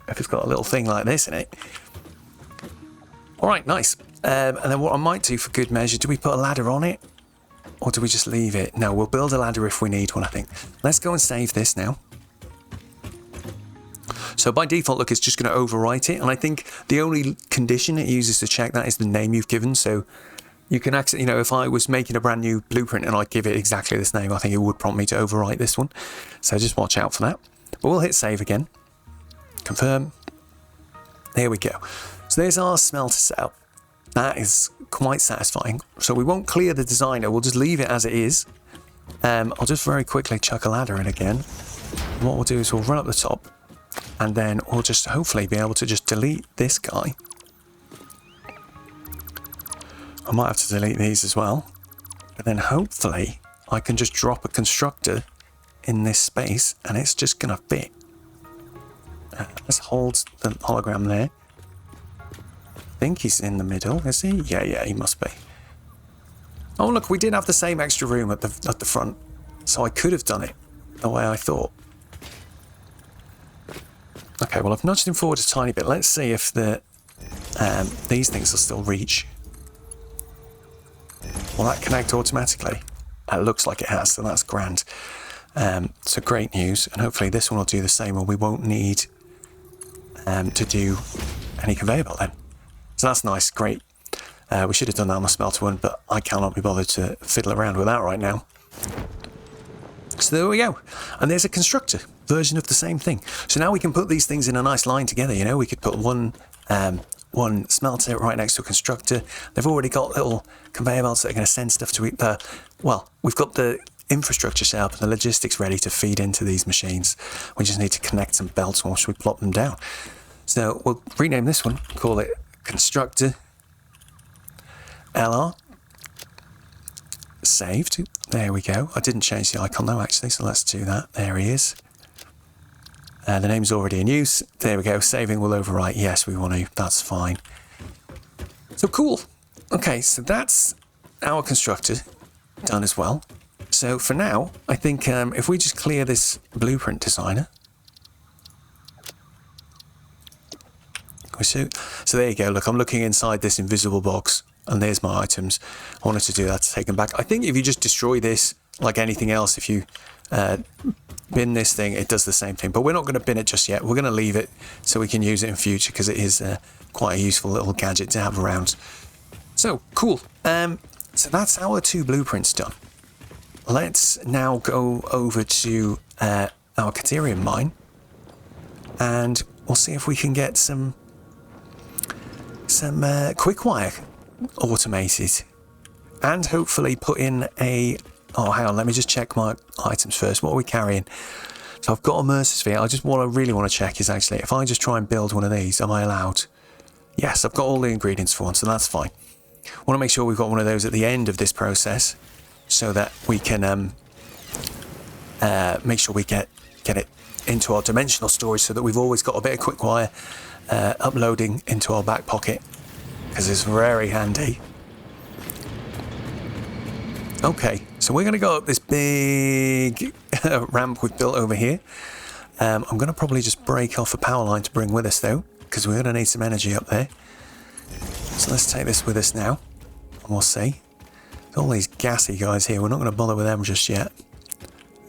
if it's got a little thing like this in it. Alright, nice. And then what I might do for good measure, do we put a ladder on it? Or do we just leave it? No, we'll build a ladder if we need one, I think. Let's go and save this now. So by default, look, it's just going to overwrite it. And I think the only condition it uses to check that is the name you've given. So you can access, you know, if I was making a brand new blueprint and I give it exactly this name, I think it would prompt me to overwrite this one. So just watch out for that. But we'll hit save again. Confirm. There we go. So there's our smelter setup. That is quite satisfying. So we won't clear the designer. We'll just leave it as it is. I'll just very quickly chuck a ladder in again. And what we'll do is we'll run up the top. And then we'll just hopefully be able to just delete this guy. I might have to delete these as well. But then hopefully I can just drop a constructor in this space and it's just going to fit. Let's hold the hologram there. I think he's in the middle, is he? Yeah, he must be. Oh, look, we did have the same extra room at the front. So I could have done it the way I thought. Okay, well, I've nudged him forward a tiny bit. Let's see if these things will still reach. Will that connect automatically? It looks like it has, so that's grand. So great news, and hopefully this one will do the same, and we won't need to do any conveyor belt then. So that's nice, great. We should have done that on the smelter one, but I cannot be bothered to fiddle around with that right now. So there we go. And there's a constructor version of the same thing. So now we can put these things in a nice line together, you know. We could put one smelter right next to a constructor. They've already got little conveyor belts that are going to send stuff to it. Well, we've got the infrastructure set up and the logistics ready to feed into these machines. We just need to connect some belts once we plop them down. So we'll rename this one, call it Constructor LR. Saved. There we go. I didn't change the icon though, actually, so let's do that. There he is. The name's already in use. There we go. Saving will overwrite. Yes, we want to. That's fine. So cool. Okay, so that's our constructor done as well. So for now, I think if we just clear this blueprint designer. So there you go. Look, I'm looking inside this invisible box. And there's my items. I wanted to do that to take them back. I think if you just destroy this, like anything else, if you bin this thing, it does the same thing. But we're not going to bin it just yet. We're going to leave it so we can use it in future because it is quite a useful little gadget to have around. So, cool. So that's our 2 blueprints done. Let's now go over to our caterium mine. And we'll see if we can get some quickwire automated and hopefully put in a hang on, let me just check my items first. What are we carrying? So I've got a Mercer sphere. What I really want to check is actually if I just try and build one of these, am I allowed? Yes, I've got all the ingredients for one, so that's fine. I want to make sure we've got one of those at the end of this process so that we can make sure we get it into our dimensional storage so that we've always got a bit of quickwire uploading into our back pocket, because it's very handy. Okay, so we're going to go up this big ramp we've built over here. I'm going to probably just break off a power line to bring with us though, because we're going to need some energy up there. So let's take this with us now, and we'll see. There's all these gassy guys here, we're not going to bother with them just yet.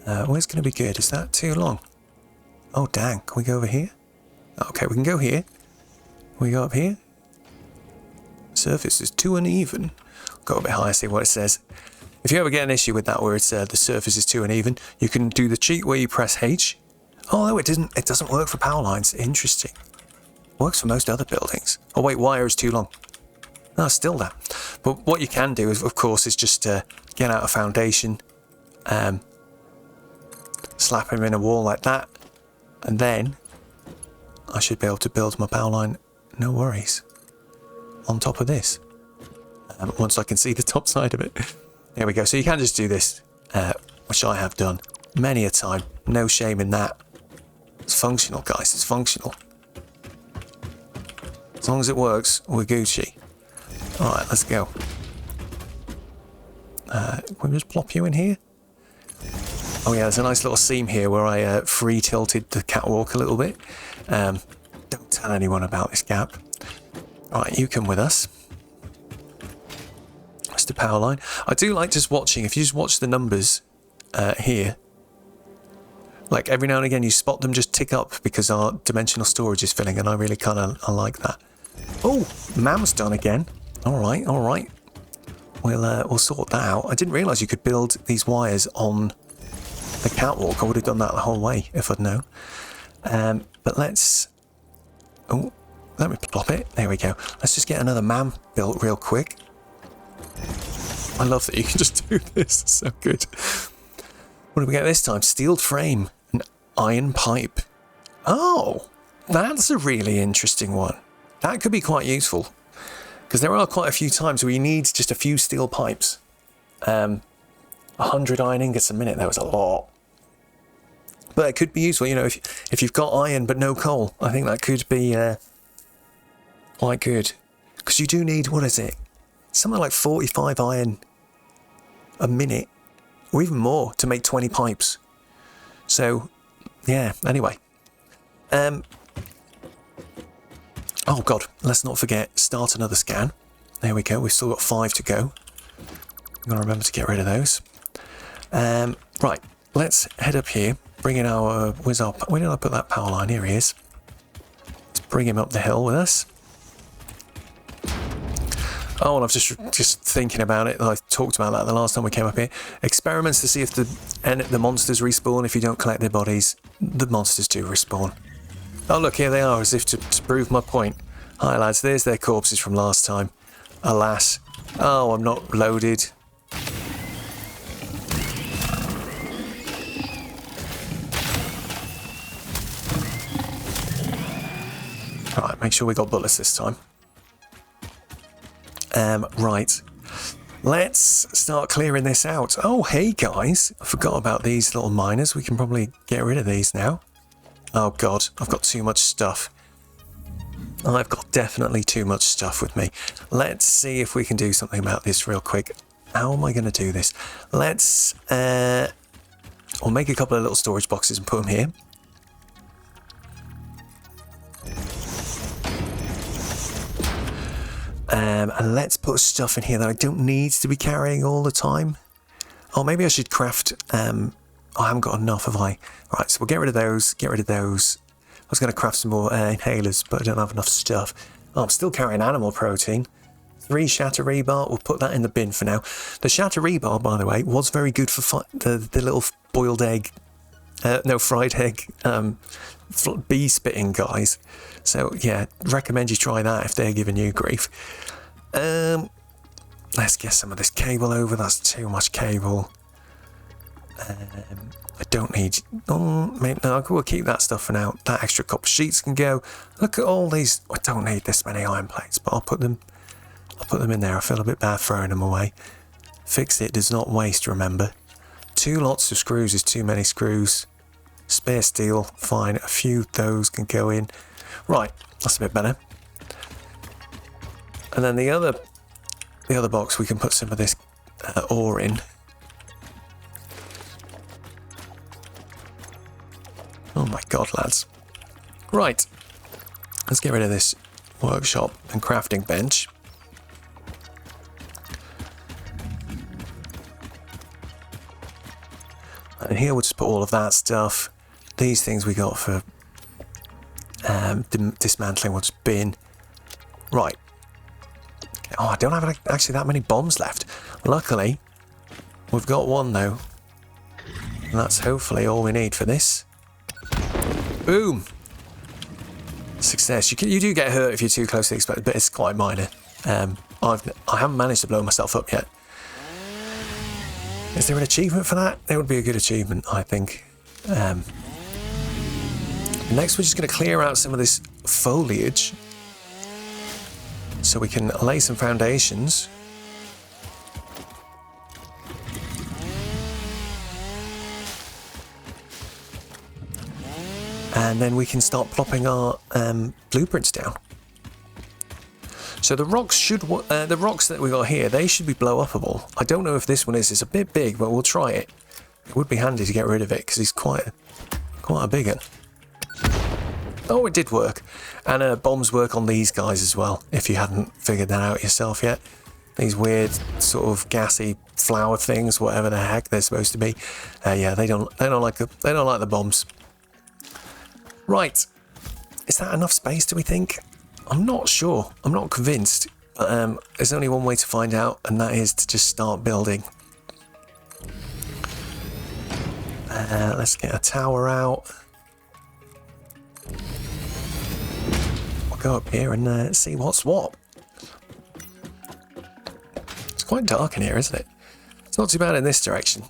Where's going to be good? Is that too long? Oh dang, can we go over here? Okay, we can go here. Can we go up here? Surface is too uneven. Go a bit higher, see what it says. If you ever get an issue with that where it's the surface is too uneven, you can do the cheat where you press H. Oh no, it doesn't work for power lines. Interesting. Works for most other buildings. Oh wait, wire is too long. No, still that. But what you can do, is, of course, is just get out a foundation, slap him in a wall like that, and then I should be able to build my power line, no worries, on top of this. Once I can see the top side of it. There we go. So you can just do this, which I have done many a time. No shame in that. It's functional, guys. It's functional. As long as it works, we're Gucci. Alright, let's go. Can we just plop you in here? Oh yeah, there's a nice little seam here where I free tilted the catwalk a little bit. Don't tell anyone about this gap. Alright, you come with us. That's the power line. I do like just watching. If you just watch the numbers here, like every now and again you spot them just tick up because our dimensional storage is filling, and I really kind of like that. Oh, Mam's done again. Alright, alright. We'll sort that out. I didn't realise you could build these wires on the catwalk. I would have done that the whole way if I'd known. But let's... Oh, let me plop it. There we go. Let's just get another Mam built real quick. I love that you can just do this. It's so good. What do we get this time? Steel frame. An iron pipe. Oh, that's a really interesting one. That could be quite useful. Because there are quite a few times where you need just a few steel pipes. 100 iron ingots a minute, that was a lot. But it could be useful, you know, if you've got iron but no coal. I think that could be quite good. Because you do need, what is it? Something like 45 iron a minute. Or even more to make 20 pipes. So, yeah, anyway. Oh god, let's not forget, start another scan. There we go, we've still got 5 to go. I'm going to remember to get rid of those. Right, let's head up here, bring in our... Where did I put that power line? Here he is. Let's bring him up the hill with us. Oh, and I was just thinking about it. I talked about that the last time we came up here. Experiments to see if the monsters respawn. If you don't collect their bodies, the monsters do respawn. Oh, look, here they are, as if to prove my point. Hi, lads, there's their corpses from last time. Alas. Oh, I'm not loaded. Right, make sure we got bullets this time. Right. Let's start clearing this out. Oh, hey, guys. I forgot about these little miners. We can probably get rid of these now. Oh god, I've got too much stuff. I've got definitely too much stuff with me. Let's see if we can do something about this real quick. How am I going to do this? Let's... I'll make a couple of little storage boxes and put them here. And let's put stuff in here that I don't need to be carrying all the time. Oh, maybe I should craft... I haven't got enough, have I? Right, so we'll get rid of those, get rid of those. I was going to craft some more inhalers, but I don't have enough stuff. Oh, I'm still carrying animal protein. 3 shatter rebar, we'll put that in the bin for now. The shatter rebar, by the way, was very good for the little boiled egg, fried egg, bee spitting guys. So, yeah, recommend you try that if they're giving you grief. Let's get some of this cable over, that's too much cable. I don't need... maybe, no, we'll keep that stuff for now. That extra copper sheets can go. Look at all these... I don't need this many iron plates, but I'll put them in there. I feel a bit bad throwing them away. Fix it does not waste, remember. 2 lots of screws is too many screws. Spare steel, fine. A few of those can go in. Right, that's a bit better. And then the other box, we can put some of this ore in. Oh my god, lads. Right. Let's get rid of this workshop and crafting bench. And here we'll just put all of that stuff. These things we got for dismantling what's bin. Right. Oh, I don't have actually that many bombs left. Luckily, we've got one though. And that's hopefully all we need for this. Boom! Success. You do get hurt if you're too close to the expected, but it's quite minor. I haven't managed to blow myself up yet. Is there an achievement for that? That would be a good achievement, I think. Next, we're just going to clear out some of this foliage so we can lay some foundations. and then we can start plopping our blueprints down. So the rocks the rocks that we got here, they should be blow upable. I don't know if this one is. It's a bit big, but we'll try it. It would be handy to get rid of it because he's quite a big one. Oh, it did work. And bombs work on these guys as well, if you hadn't figured that out yourself yet. These weird sort of gassy flower things, whatever the heck they're supposed to be. Yeah, they don't like the bombs. Right. Is that enough space, do we think? I'm not sure. I'm not convinced. But there's only one way to find out, and that is to just start building. Let's get a tower out. We'll go up here and see what's what. It's quite dark in here, isn't it? It's not too bad in this direction.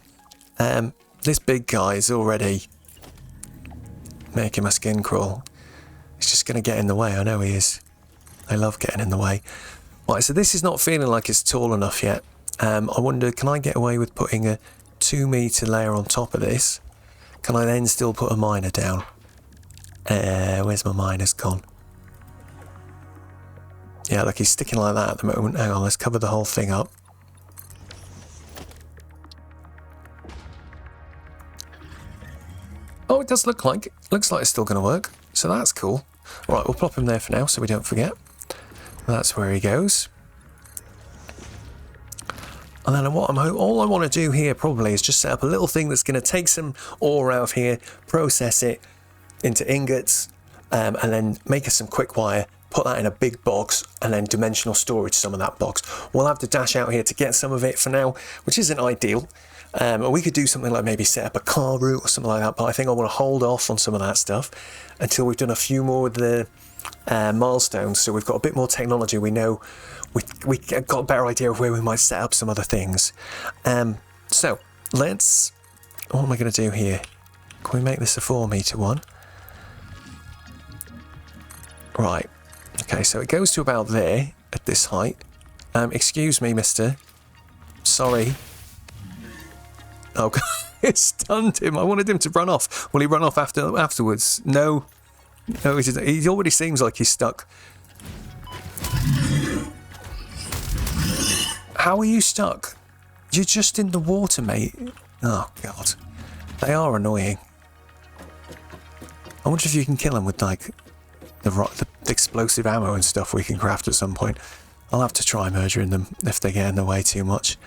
This big guy is already making my skin crawl. He's just going to get in the way. I know he is. I love getting in the way. Right, so this is not feeling like it's tall enough yet. I wonder, can I get away with putting a 2-meter layer on top of this? Can I then still put a miner down? Where's my miners gone? Yeah, look, he's sticking like that at the moment. Hang on, let's cover the whole thing up. Oh, it does look like it's still going to work. So that's cool. Right, we'll plop him there for now so we don't forget. That's where he goes. And then all I want to do here probably is just set up a little thing that's going to take some ore out of here, process it into ingots, and then make us some quickwire, put that in a big box, and then dimensional storage some of that box. We'll have to dash out here to get some of it for now, which isn't ideal. We could do something like maybe set up a car route or something like that, but I think I want to hold off on some of that stuff until we've done a few more of the milestones, so we've got a bit more technology. We know we got a better idea of where we might set up some other things. So let's, what am I going to do here? Can we make this a 4-meter one? Right, okay, so it goes to about there at this height. Excuse me, mister, sorry. Oh, it stunned him. I wanted him to run off. Will he run off afterwards? No, he already seems like he's stuck. How are you stuck? You're just in the water, mate. Oh, God. They are annoying. I wonder if you can kill them with, like, the explosive ammo and stuff we can craft at some point. I'll have to try murdering them if they get in the way too much.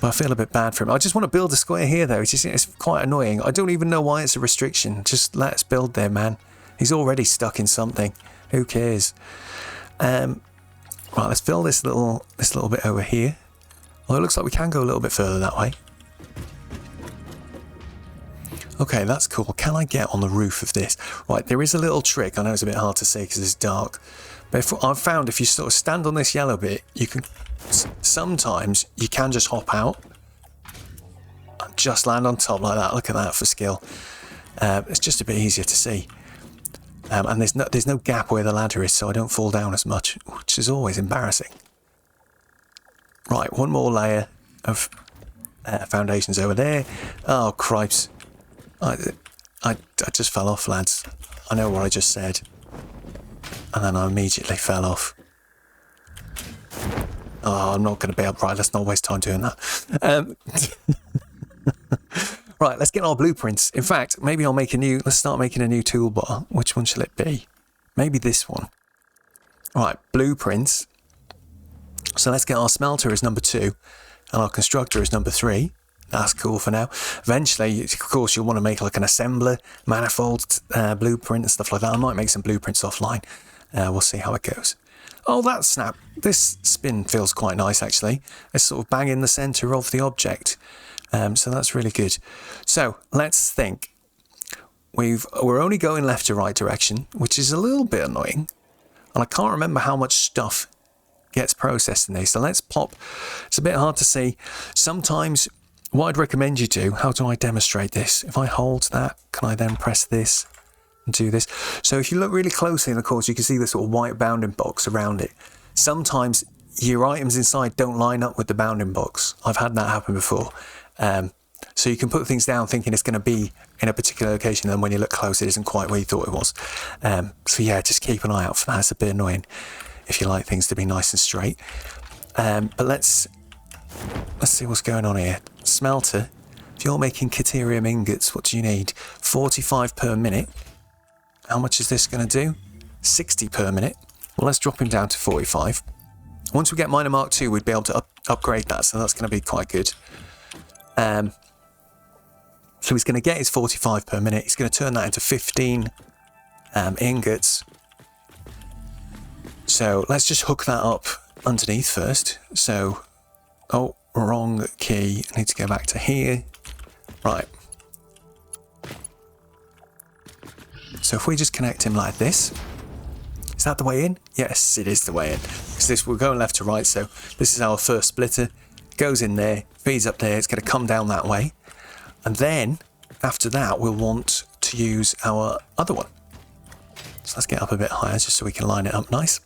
But I feel a bit bad for him. I just want to build a square here, though. It's quite annoying. I don't even know why it's a restriction. Just let us build there, man. He's already stuck in something. Who cares? Right, let's fill this little bit over here. Well, it looks like we can go a little bit further that way. Okay, that's cool. Can I get on the roof of this? Right, there is a little trick. I know it's a bit hard to see because it's dark. But I've found if you sort of stand on this yellow bit, you can... Sometimes you can just hop out and just land on top like that. Look at that for skill. It's just a bit easier to see. And there's no gap where the ladder is, so I don't fall down as much, which is always embarrassing. Right, one more layer of foundations over there. Oh, cripes. I just fell off, lads. I know what I just said. And then I immediately fell off. Oh, I'm not going to be upright. Let's not waste time doing that. Right, let's get our blueprints. In fact, maybe let's start making a new toolbar. Which one shall it be? Maybe this one. Right, blueprints. So let's get our smelter as number 2 and our constructor as number 3. That's cool for now. Eventually, of course, you'll want to make like an assembler, manifold blueprint and stuff like that. I might make some blueprints offline. We'll see how it goes. Oh, that snap. This spin feels quite nice, actually. It's sort of bang in the centre of the object. So that's really good. So let's think. We're only going left to right direction, which is a little bit annoying. And I can't remember how much stuff gets processed in these. So let's pop. It's a bit hard to see. Sometimes what I'd recommend you do, how do I demonstrate this? If I hold that, can I then press this? Do this. So if you look really closely, and of course you can see the sort of white bounding box around it. Sometimes your items inside don't line up with the bounding box. I've had that happen before. So you can put things down thinking it's going to be in a particular location, and then when you look close, it isn't quite where you thought it was. So yeah, just keep an eye out for that. It's a bit annoying if you like things to be nice and straight. But let's see what's going on here. Smelter. If you're making caterium ingots, what do you need? 45 per minute. How much is this going to do? 60 per minute. Well, let's drop him down to 45. Once we get Miner Mark 2, we'd be able to upgrade that, so that's going to be quite good. So he's going to get his 45 per minute. He's going to turn that into 15 ingots. So let's just hook that up underneath first. So, oh, wrong key. I need to go back to here. Right. So if we just connect him like this, is that the way in? Yes, it is the way in. Because we're going left to right, so this is our first splitter. Goes in there, feeds up there, it's going to come down that way. And then, after that, we'll want to use our other one. So let's get up a bit higher, just so we can line it up nice.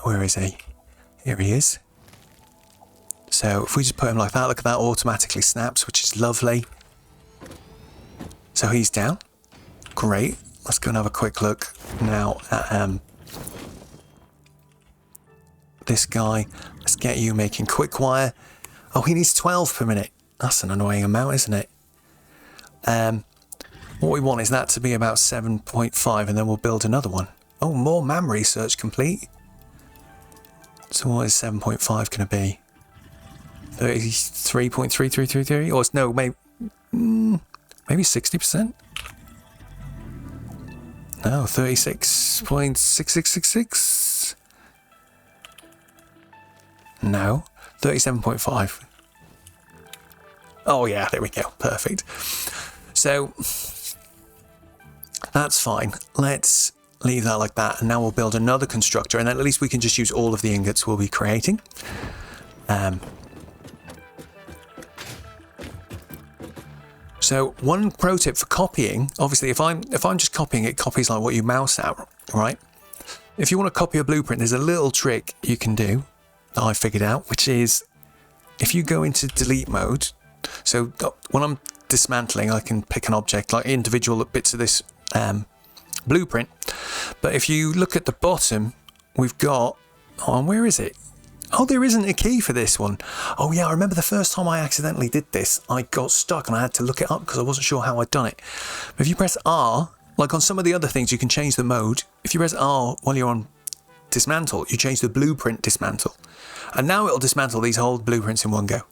Where is he? Here he is. So if we just put him like that, look at that, automatically snaps, which is lovely. So he's down. Great. Let's go and have a quick look now at this guy. Let's get you making quickwire. Oh, he needs 12 per minute. That's an annoying amount, isn't it? What we want is that to be about 7.5, and then we'll build another one. Oh, more MAM research complete. So what is 7.5 going to be? 33.3333? Or no, maybe 60%? No, 36.6666? No, 37.5. Oh yeah, there we go, perfect. So that's fine. Let's leave that like that, and now we'll build another constructor, and then at least we can just use all of the ingots we'll be creating. So one pro tip for copying, obviously if I'm just copying, it copies like what you mouse out, right? If you want to copy a blueprint, there's a little trick you can do that I figured out, which is if you go into delete mode, so when I'm dismantling, I can pick an object, like individual bits of this blueprint. But if you look at the bottom, we've got, oh, where is it? Oh, there isn't a key for this one. Oh yeah, I remember the first time I accidentally did this, I got stuck and I had to look it up because I wasn't sure how I'd done it. But if you press R, like on some of the other things, you can change the mode. If you press R while you're on dismantle, you change the blueprint dismantle. And now it'll dismantle these whole blueprints in one go.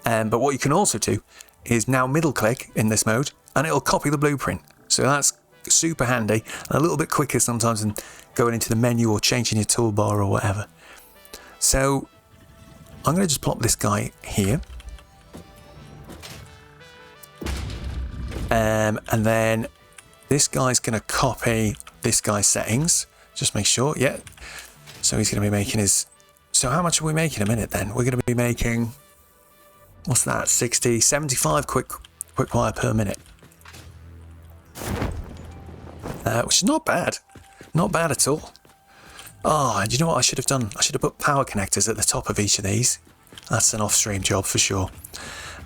But what you can also do is now middle click in this mode and it'll copy the blueprint. So that's super handy and a little bit quicker sometimes than going into the menu or changing your toolbar or whatever. So I'm going to just plop this guy here. And then this guy's going to copy this guy's settings. Just make sure, yeah. So he's going to be making his... So how much are we making a minute then? We're going to be making... What's that? 60, 75 quickwire per minute. Which is not bad. Not bad at all. Oh, and you know what I should have done? I should have put power connectors at the top of each of these. That's an off-stream job for sure.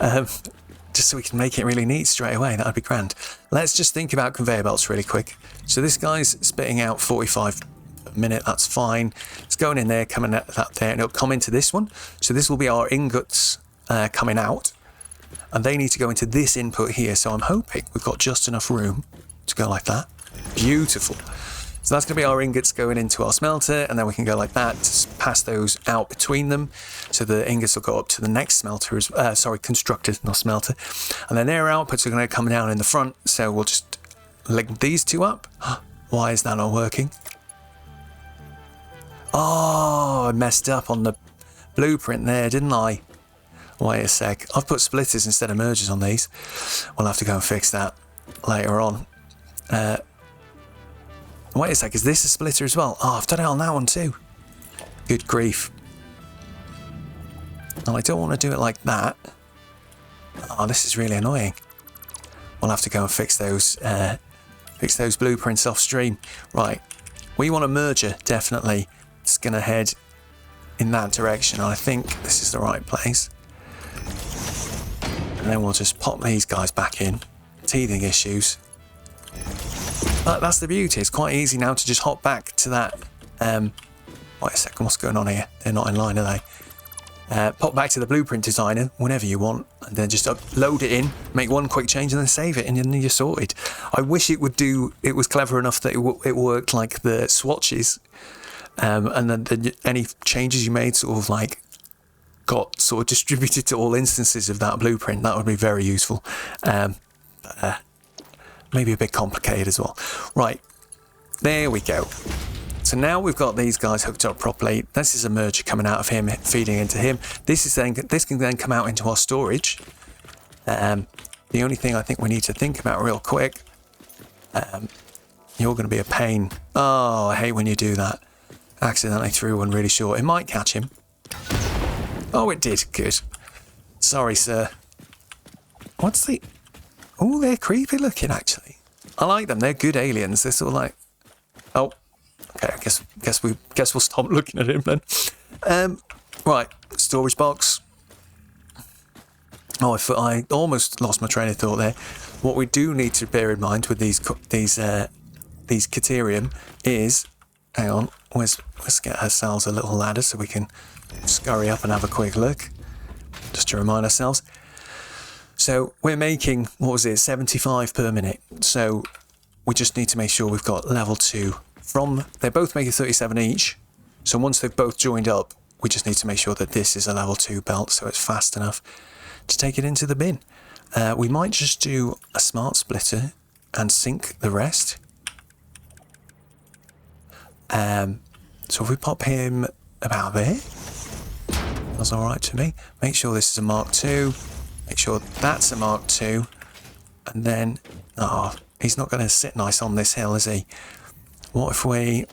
Just so we can make it really neat straight away. That would be grand. Let's just think about conveyor belts really quick. So this guy's spitting out 45 a minute. That's fine. It's going in there, coming out that there, and it'll come into this one. So this will be our ingots coming out. And they need to go into this input here. So I'm hoping we've got just enough room to go like that. Beautiful. So that's going to be our ingots going into our smelter, and then we can go like that to pass those out between them. So the ingots will go up to the next smelter, constructor, not smelter. And then their outputs are going to come down in the front, so we'll just link these two up. Why is that not working? Oh, I messed up on the blueprint there, didn't I? Wait a sec. I've put splitters instead of mergers on these. We'll have to go and fix that later on. Wait a sec, is this a splitter as well? Oh, I've done it on that one too. Good grief. Oh, I don't want to do it like that. Oh, this is really annoying. We'll have to go and fix those blueprints off stream. Right, we want a merger, definitely. It's going to head in that direction. I think this is the right place. And then we'll just pop these guys back in. Teething issues. But that's the beauty. It's quite easy now to just hop back to that. Wait a second, what's going on here? They're not in line, are they? Pop back to the blueprint designer whenever you want, and then just load it in, make one quick change, and then save it, and then you're sorted. I wish it would do. It was clever enough that it worked like the swatches, and then any changes you made sort of like got sort of distributed to all instances of that blueprint. That would be very useful. Maybe a bit complicated as well. Right, there we go. So now we've got these guys hooked up properly. This is a merger coming out of him, feeding into him. This can then come out into our storage. The only thing I think we need to think about real quick. You're going to be a pain. Oh, I hate when you do that. Accidentally threw one really short. It might catch him. Oh, it did. Good. Sorry, sir. What's the... Oh, they're creepy looking, actually. I like them. They're good aliens. They're sort of like... Oh... Okay, I guess we'll stop looking at him then. Right, storage box. Oh, I almost lost my train of thought there. What we do need to bear in mind with these caterium is, hang on, let's get ourselves a little ladder so we can scurry up and have a quick look, just to remind ourselves. So we're making, what was it, 75 per minute. So we just need to make sure we've got level 2. They're both making 37 each, so once they've both joined up, we just need to make sure that this is a level 2 belt, so it's fast enough to take it into the bin. We might just do a smart splitter and sink the rest. So if we pop him about there, that's all right to me. Make sure this is a Mark II, make sure that's a Mark II, and then, oh, he's not going to sit nice on this hill, is he? What if we...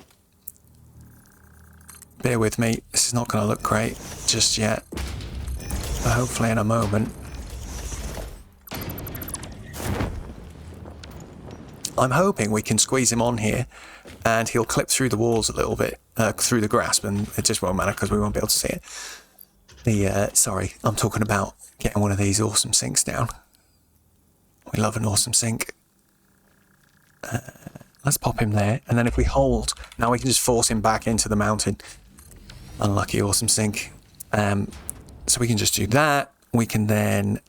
Bear with me, this is not going to look great just yet. But hopefully in a moment. I'm hoping we can squeeze him on here and he'll clip through the walls a little bit, through the grasp, and it just won't matter because we won't be able to see it. Sorry, I'm talking about getting one of these awesome sinks down. We love an awesome sink. Let's pop him there, and then if we hold, now we can just force him back into the mountain. Unlucky awesome sink. So we can just do that. We can then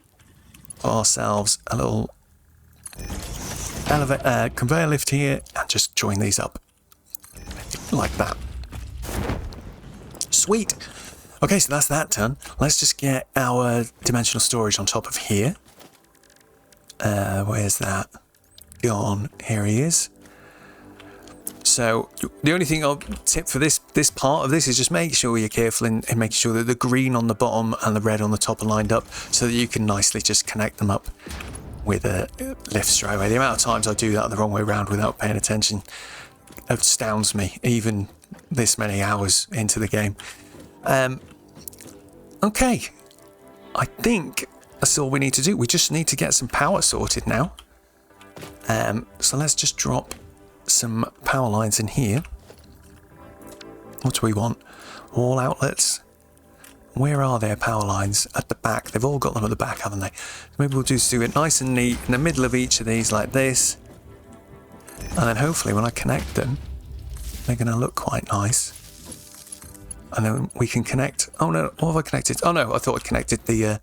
put ourselves a little conveyor lift here and just join these up like that. Sweet. Okay, so that's that done. Let's just get our dimensional storage on top of here. Where's that? Gone. Here he is. So the only thing I'll tip for this part of this is just make sure you're careful in making sure that the green on the bottom and the red on the top are lined up so that you can nicely just connect them up with a lift straight away. The amount of times I do that the wrong way around without paying attention astounds me, even this many hours into the game. Okay, I think that's all we need to do. We just need to get some power sorted now. So let's just drop some power lines in here. What do we want? All outlets. Where are their power lines? At the back. They've all got them at the back, haven't they? Maybe we'll just do it nice and neat in the middle of each of these like this. And then hopefully when I connect them, they're going to look quite nice. And then we can connect... Oh no, what have I connected? Oh no, I thought I connected the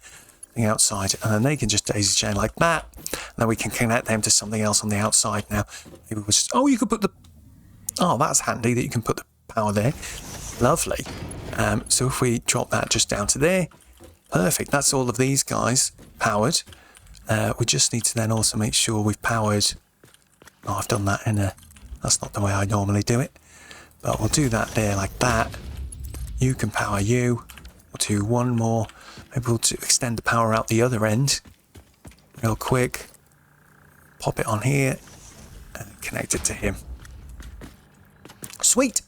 thing outside. And then they can just daisy chain like that. And then we can connect them to something else on the outside now. Maybe we'll just... Oh, you could put the... Oh, that's handy that you can put the power there. Lovely. So if we drop that just down to there, perfect. That's all of these guys powered. We just need to then also make sure we've powered... Oh, I've done that in a... That's not the way I normally do it. But we'll do that there like that. You can power you. We'll do one more. Maybe we'll extend the power out the other end. Real quick. Pop it on here. And connect it to him. Sweet.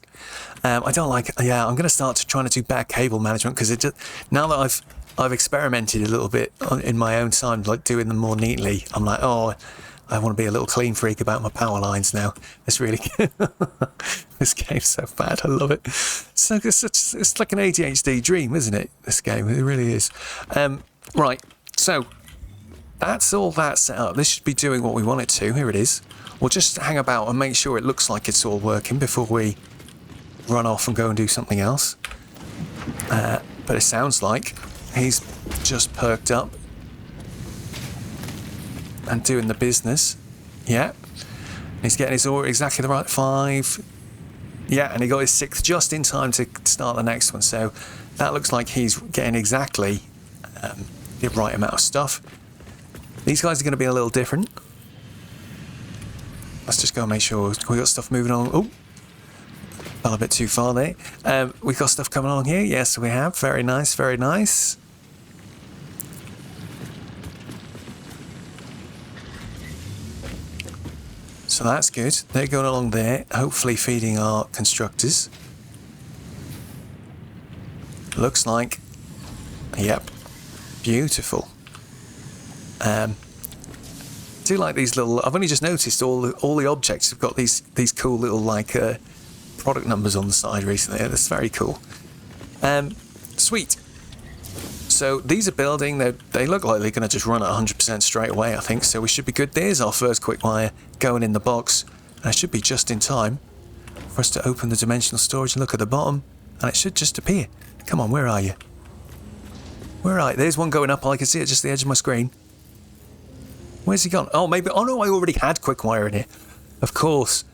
I don't like it. Yeah, I'm going to start trying to do better cable management because it just, now that I've experimented a little bit in my own time, like doing them more neatly, I'm like, oh, I want to be a little clean freak about my power lines now. It's really good. This game's so bad. I love it. It's like an ADHD dream, isn't it? This game. It really is. Right. So that's all that set up. This should be doing what we want it to. Here it is. We'll just hang about and make sure it looks like it's all working before we run off and go and do something else. But it sounds like he's just perked up and doing the business. Yeah. He's getting his order exactly the right 5. Yeah, and he got his 6th just in time to start the next one. So that looks like he's getting exactly the right amount of stuff. These guys are going to be a little different. Let's just go and make sure we got stuff moving on. Oh, fell a bit too far there. We got stuff coming along here. Yes, we have. Very nice, very nice. So that's good. They're going along there, hopefully feeding our constructors. Looks like, yep, beautiful. Do like these little. I've only just noticed all the objects have got these cool little like product numbers on the side recently. That's very cool. Sweet. So these are building. They look like they're going to just run at 100% straight away, I think. So we should be good. There's our first quickwire going in the box. And it should be just in time for us to open the dimensional storage and look at the bottom. And it should just appear. Come on, where are you? Where are you? There's one going up. I can see it just the edge of my screen. Where's he gone? Oh, maybe. Oh, no, I already had quickwire in here. Of course.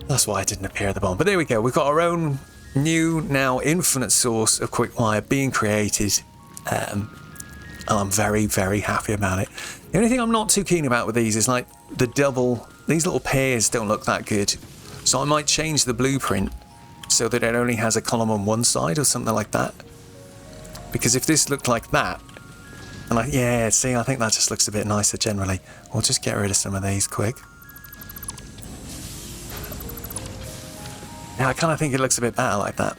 That's why it didn't appear at the bottom. But there we go. We've got our own new, now infinite source of quickwire being created. And I'm very, very happy about it. The only thing I'm not too keen about with these is like the double. These little pairs don't look that good. So I might change the blueprint so that it only has a column on one side or something like that. Because if this looked like that, and yeah, see, I think that just looks a bit nicer generally. We'll just get rid of some of these quick. Yeah, I kind of think it looks a bit better like that.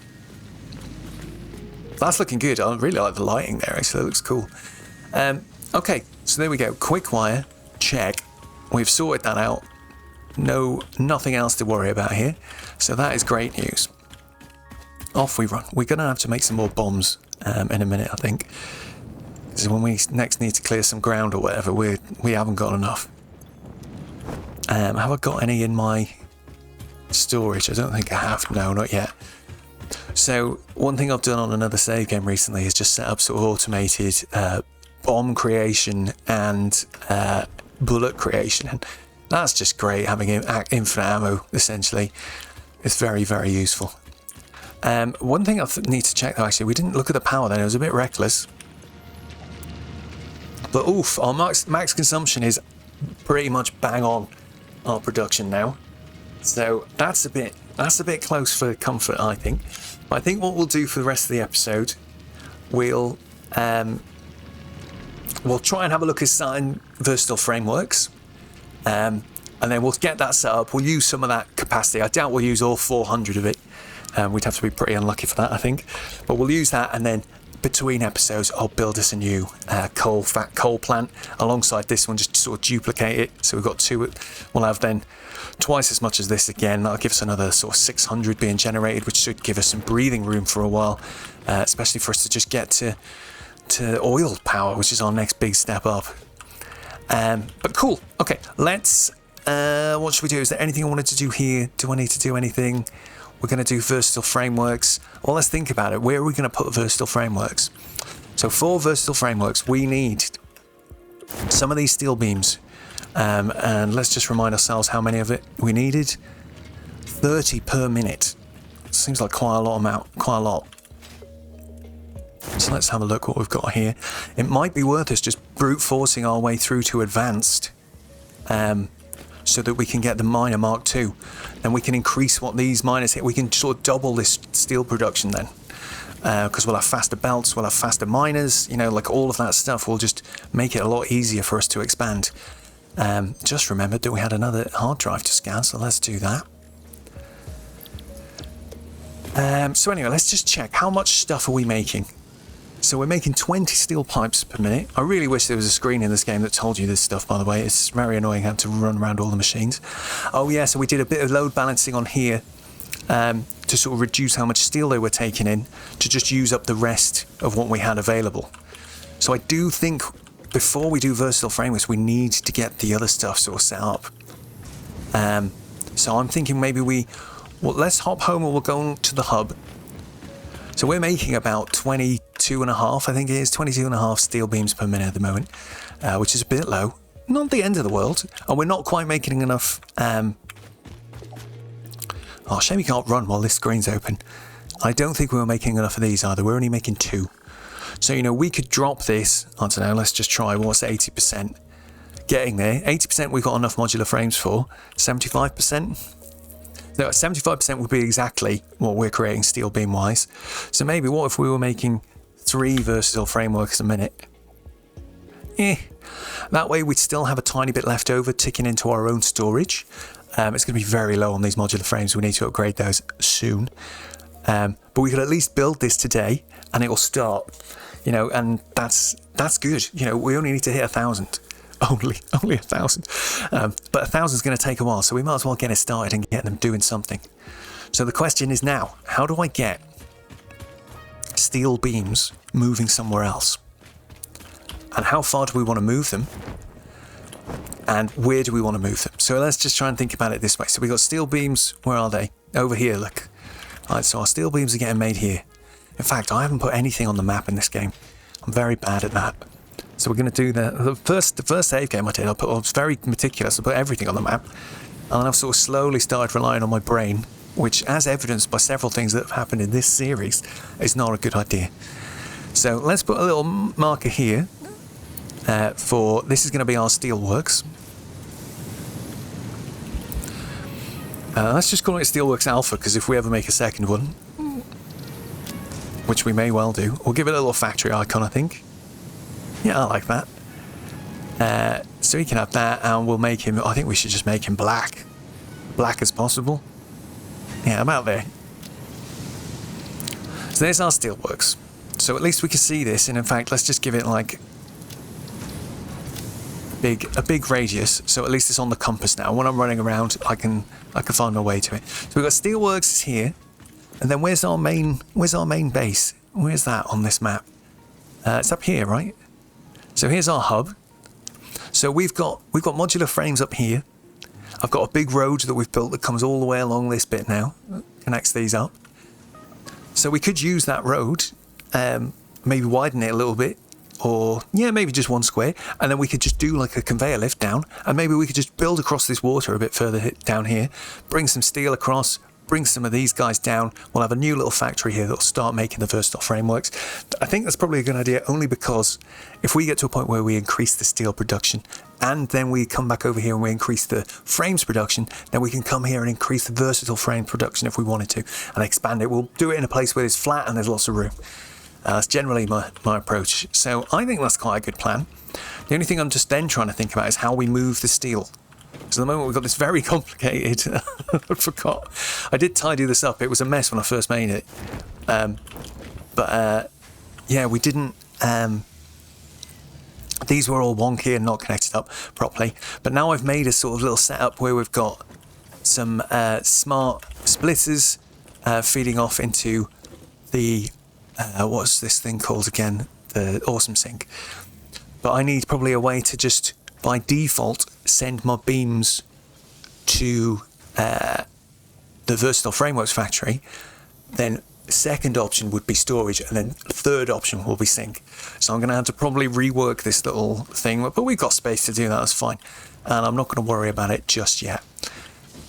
That's looking good. I really like the lighting there, actually. It looks cool. Okay, so there we go. Quickwire, check. We've sorted that out. Nothing else to worry about here. So that is great news. Off we run. We're going to have to make some more bombs in a minute, I think. So when we next need to clear some ground or whatever, we haven't got enough. Have I got any in my storage? I don't think I have. No, not yet. So one thing I've done on another save game recently is just set up sort of automated bomb creation and bullet creation. And that's just great, having infinite ammo, essentially. It's very, very useful. One thing I need to check though, actually, we didn't look at the power then. It was a bit reckless. But oof, our max consumption is pretty much bang on our production now. So that's a bit close for comfort, I think. But I think what we'll do for the rest of the episode, we'll try and have a look at certain versatile frameworks, and then we'll get that set up. We'll use some of that capacity. I doubt we'll use all 400 of it. We'd have to be pretty unlucky for that, I think. But we'll use that, and then between episodes, I'll build us a new coal plant alongside this one, just to sort of duplicate it. So we've got two. We'll have then twice as much as this again. That'll give us another sort of 600 being generated, which should give us some breathing room for a while, especially for us to just get to oil power, which is our next big step up. But cool. Okay, let's. What should we do? Is there anything I wanted to do here? Do I need to do anything? We're going to do versatile frameworks. Well, let's think about it. Where are we going to put versatile frameworks? So for versatile frameworks, we need some of these steel beams. And let's just remind ourselves how many of it we needed. 30 per minute. Seems like quite a lot. So let's have a look what we've got here. It might be worth us just brute forcing our way through to advanced. So that we can get the miner Mark II. Then we can increase what these miners hit. We can sort of double this steel production then. Because we'll have faster belts, we'll have faster miners, like all of that stuff will just make it a lot easier for us to expand. Just remembered that we had another hard drive to scan, so let's do that. So anyway, let's just check. How much stuff are we making? So we're making 20 steel pipes per minute. I really wish there was a screen in this game that told you this stuff, by the way. It's very annoying having to run around all the machines. Oh yeah, so we did a bit of load balancing on here to sort of reduce how much steel they were taking in, to just use up the rest of what we had available. So I do think before we do versatile frameworks, we need to get the other stuff sort of set up. So I'm thinking maybe let's hop home and we'll go to the hub. So we're making about 22 and a half, I think it is, 22 and a half steel beams per minute at the moment, which is a bit low. Not the end of the world. And we're not quite making enough. Oh, shame you can't run while this screen's open. I don't think we were making enough of these either. We're only making 2. So, you know, we could drop this. I don't know, let's just try. What's 80%? Getting there. 80% we've got enough modular frames for. 75%? No, 75% would be exactly what we're creating steel beam wise. So maybe what if we were making 3 versatile frameworks a minute? That way we'd still have a tiny bit left over ticking into our own storage. It's going to be very low on these modular frames. We need to upgrade those soon. But we could at least build this today and it will start, you know, and that's good. You know, we only need to hit 1,000. Only 1,000. But 1,000 is going to take a while, so we might as well get it started and get them doing something. So the question is now, how do I get steel beams moving somewhere else? And how far do we want to move them? And where do we want to move them? So let's just try and think about it this way. So we got steel beams, where are they? Over here, look. Alright, so our steel beams are getting made here. In fact, I haven't put anything on the map in this game. I'm very bad at that. So we're going to do the first save game I did, I was very meticulous. I put everything on the map. And then I've sort of slowly started relying on my brain, which, as evidenced by several things that have happened in this series, is not a good idea. So let's put a little marker here for, this is going to be our steelworks. Let's just call it Steelworks Alpha, because if we ever make a second one, which we may well do, we'll give it a little factory icon, I think. Yeah, I like that. So he can have that, and we'll make him, I think we should just make him black. Black as possible. Yeah, about there. So there's our steelworks. So at least we can see this, and in fact, let's just give it like a big radius, so at least it's on the compass now. When I'm running around, I can find my way to it. So we've got steelworks here, and then where's our main base? Where's that on this map? It's up here, right? So here's our hub. So we've got modular frames up here. I've got a big road that we've built that comes all the way along this bit now, connects these up. So we could use that road, maybe widen it a little bit, or yeah, maybe just 1 square, and then we could just do like a conveyor lift down, and maybe we could just build across this water a bit further down here, bring some steel across, bring some of these guys down. We'll have a new little factory here that'll start making the versatile frameworks. I think that's probably a good idea, only because if we get to a point where we increase the steel production and then we come back over here and we increase the frames production, then we can come here and increase the versatile frame production if we wanted to and expand it. We'll do it in a place where it's flat and there's lots of room. That's generally my approach. So I think that's quite a good plan. The only thing I'm just then trying to think about is how we move the steel. So at the moment we've got this very complicated, I forgot. I did tidy this up. It was a mess when I first made it. Yeah, we didn't, these were all wonky and not connected up properly. But now I've made a sort of little setup where we've got some smart splitters feeding off into the, what's this thing called again? The awesome sink. But I need probably a way to just, by default, send my beams to the Versatile Frameworks factory. Then second option would be storage, and then third option will be sink. So I'm going to have to probably rework this little thing, but we've got space to do that, that's fine. And I'm not going to worry about it just yet.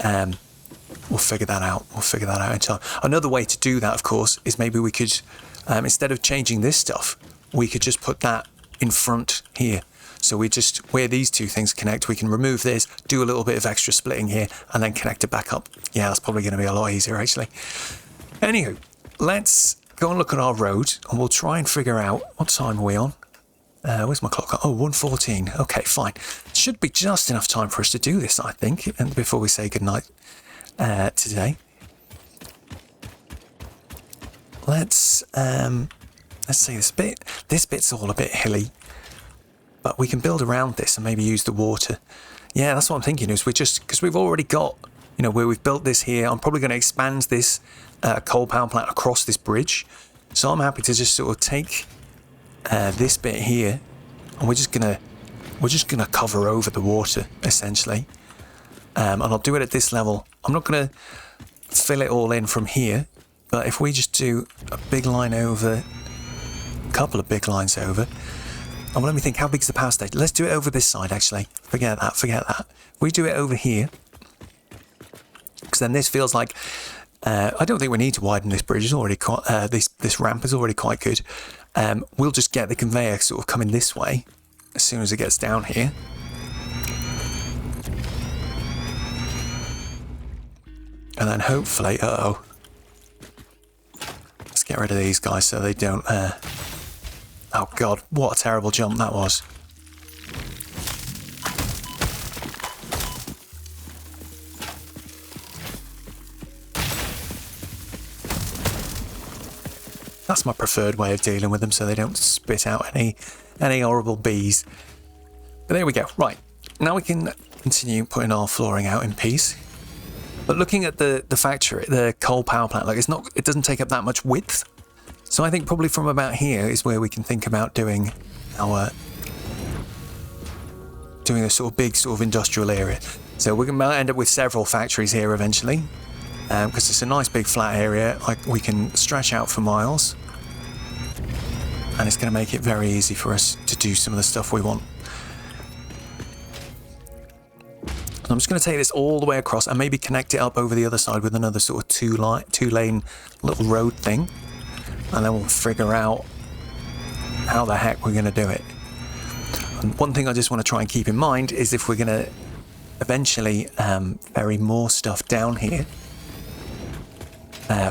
We'll figure that out. We'll figure that out in time. Another way to do that, of course, is maybe we could, instead of changing this stuff, we could just put that in front here. So we just, where these two things connect, we can remove this, do a little bit of extra splitting here, and then connect it back up. Yeah, that's probably going to be a lot easier, actually. Anywho, let's go and look at our road, and we'll try and figure out, what time are we on? Where's my clock? Oh, 1:14. Okay, fine. Should be just enough time for us to do this, I think, and before we say goodnight today. Let's let's see, this bit's all a bit hilly, but we can build around this and maybe use the water. Yeah, that's what I'm thinking, is because we've already got, you know, where we've built this here, I'm probably going to expand this coal power plant across this bridge. So I'm happy to just sort of take this bit here, and we're just gonna cover over the water essentially, and I'll do it at this level. I'm not gonna fill it all in from here, but if we just do a big line over, a couple of big lines over. Oh, well, let me think, how big's the power station? Let's do it over this side actually. Forget that. We do it over here, because then this feels like I don't think we need to widen this bridge. It's already quite, this ramp is already quite good. We'll just get the conveyor sort of coming this way as soon as it gets down here. And then hopefully, let's get rid of these guys so they don't, oh God, what a terrible jump that was. That's my preferred way of dealing with them, so they don't spit out any horrible bees. But there we go. Right, now we can continue putting our flooring out in peace. But looking at the factory, the coal power plant, like it doesn't take up that much width. So I think probably from about here is where we can think about doing a sort of big sort of industrial area. So we're going to end up with several factories here eventually. Because it's a nice big flat area, like we can stretch out for miles, and it's going to make it very easy for us to do some of the stuff we want. And I'm just going to take this all the way across and maybe connect it up over the other side with another sort of two-lane little road thing, and then we'll figure out how the heck we're going to do it. And one thing I just want to try and keep in mind is if we're going to eventually bury more stuff down here,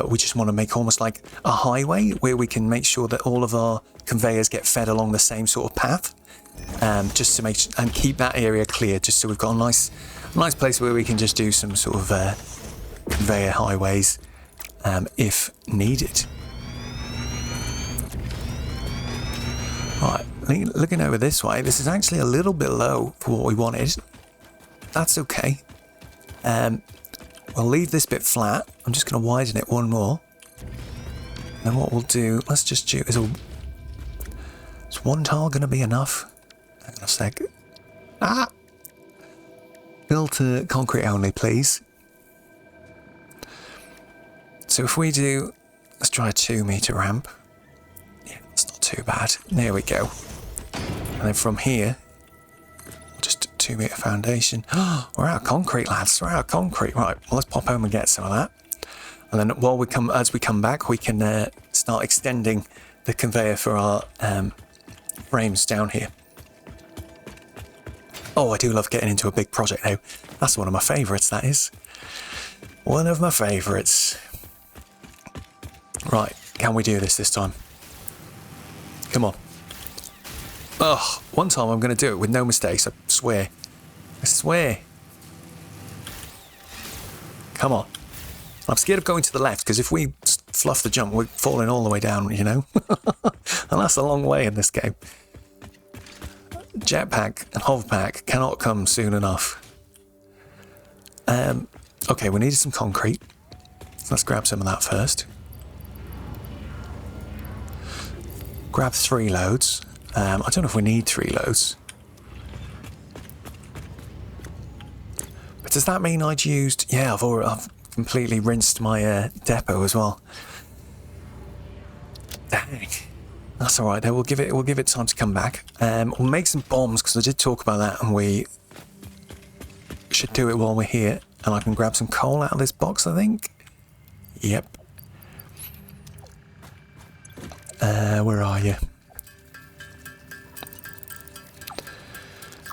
we just want to make almost like a highway where we can make sure that all of our conveyors get fed along the same sort of path, just to make and keep that area clear, just so we've got a nice place where we can just do some sort of conveyor highways if needed. Right, looking over this way, this is actually a little bit low for what we wanted. That's okay. We'll leave this bit flat. I'm just going to widen it one more. And then what we'll do, let's just do, is one tile going to be enough? Hang on a sec. Built concrete only, please. So if we do, let's try a 2-meter ramp. Yeah, that's not too bad. There we go. And then from here, just 2-meter foundation. We're out of concrete, lads. We're out of concrete. Right, well, let's pop home and get some of that. And then as we come back, we can start extending the conveyor for our frames down here. Oh, I do love getting into a big project now. That's one of my favourites, that is. One of my favourites. Right, can we do this time? Come on. Oh, one time I'm going to do it with no mistakes, I swear. I swear. Come on. I'm scared of going to the left, because if we fluff the jump, we're falling all the way down, you know? And that's a long way in this game. Jetpack and hoverpack cannot come soon enough. Okay, we needed some concrete. So let's grab some of that first. Grab 3 loads. I don't know if we need 3 loads. But does that mean I'd used... Yeah, I've completely rinsed my depot as well. Dang. That's all right. We'll give it time to come back. We'll make some bombs, because I did talk about that, and we should do it while we're here. And I can grab some coal out of this box, I think. Yep. Where are you?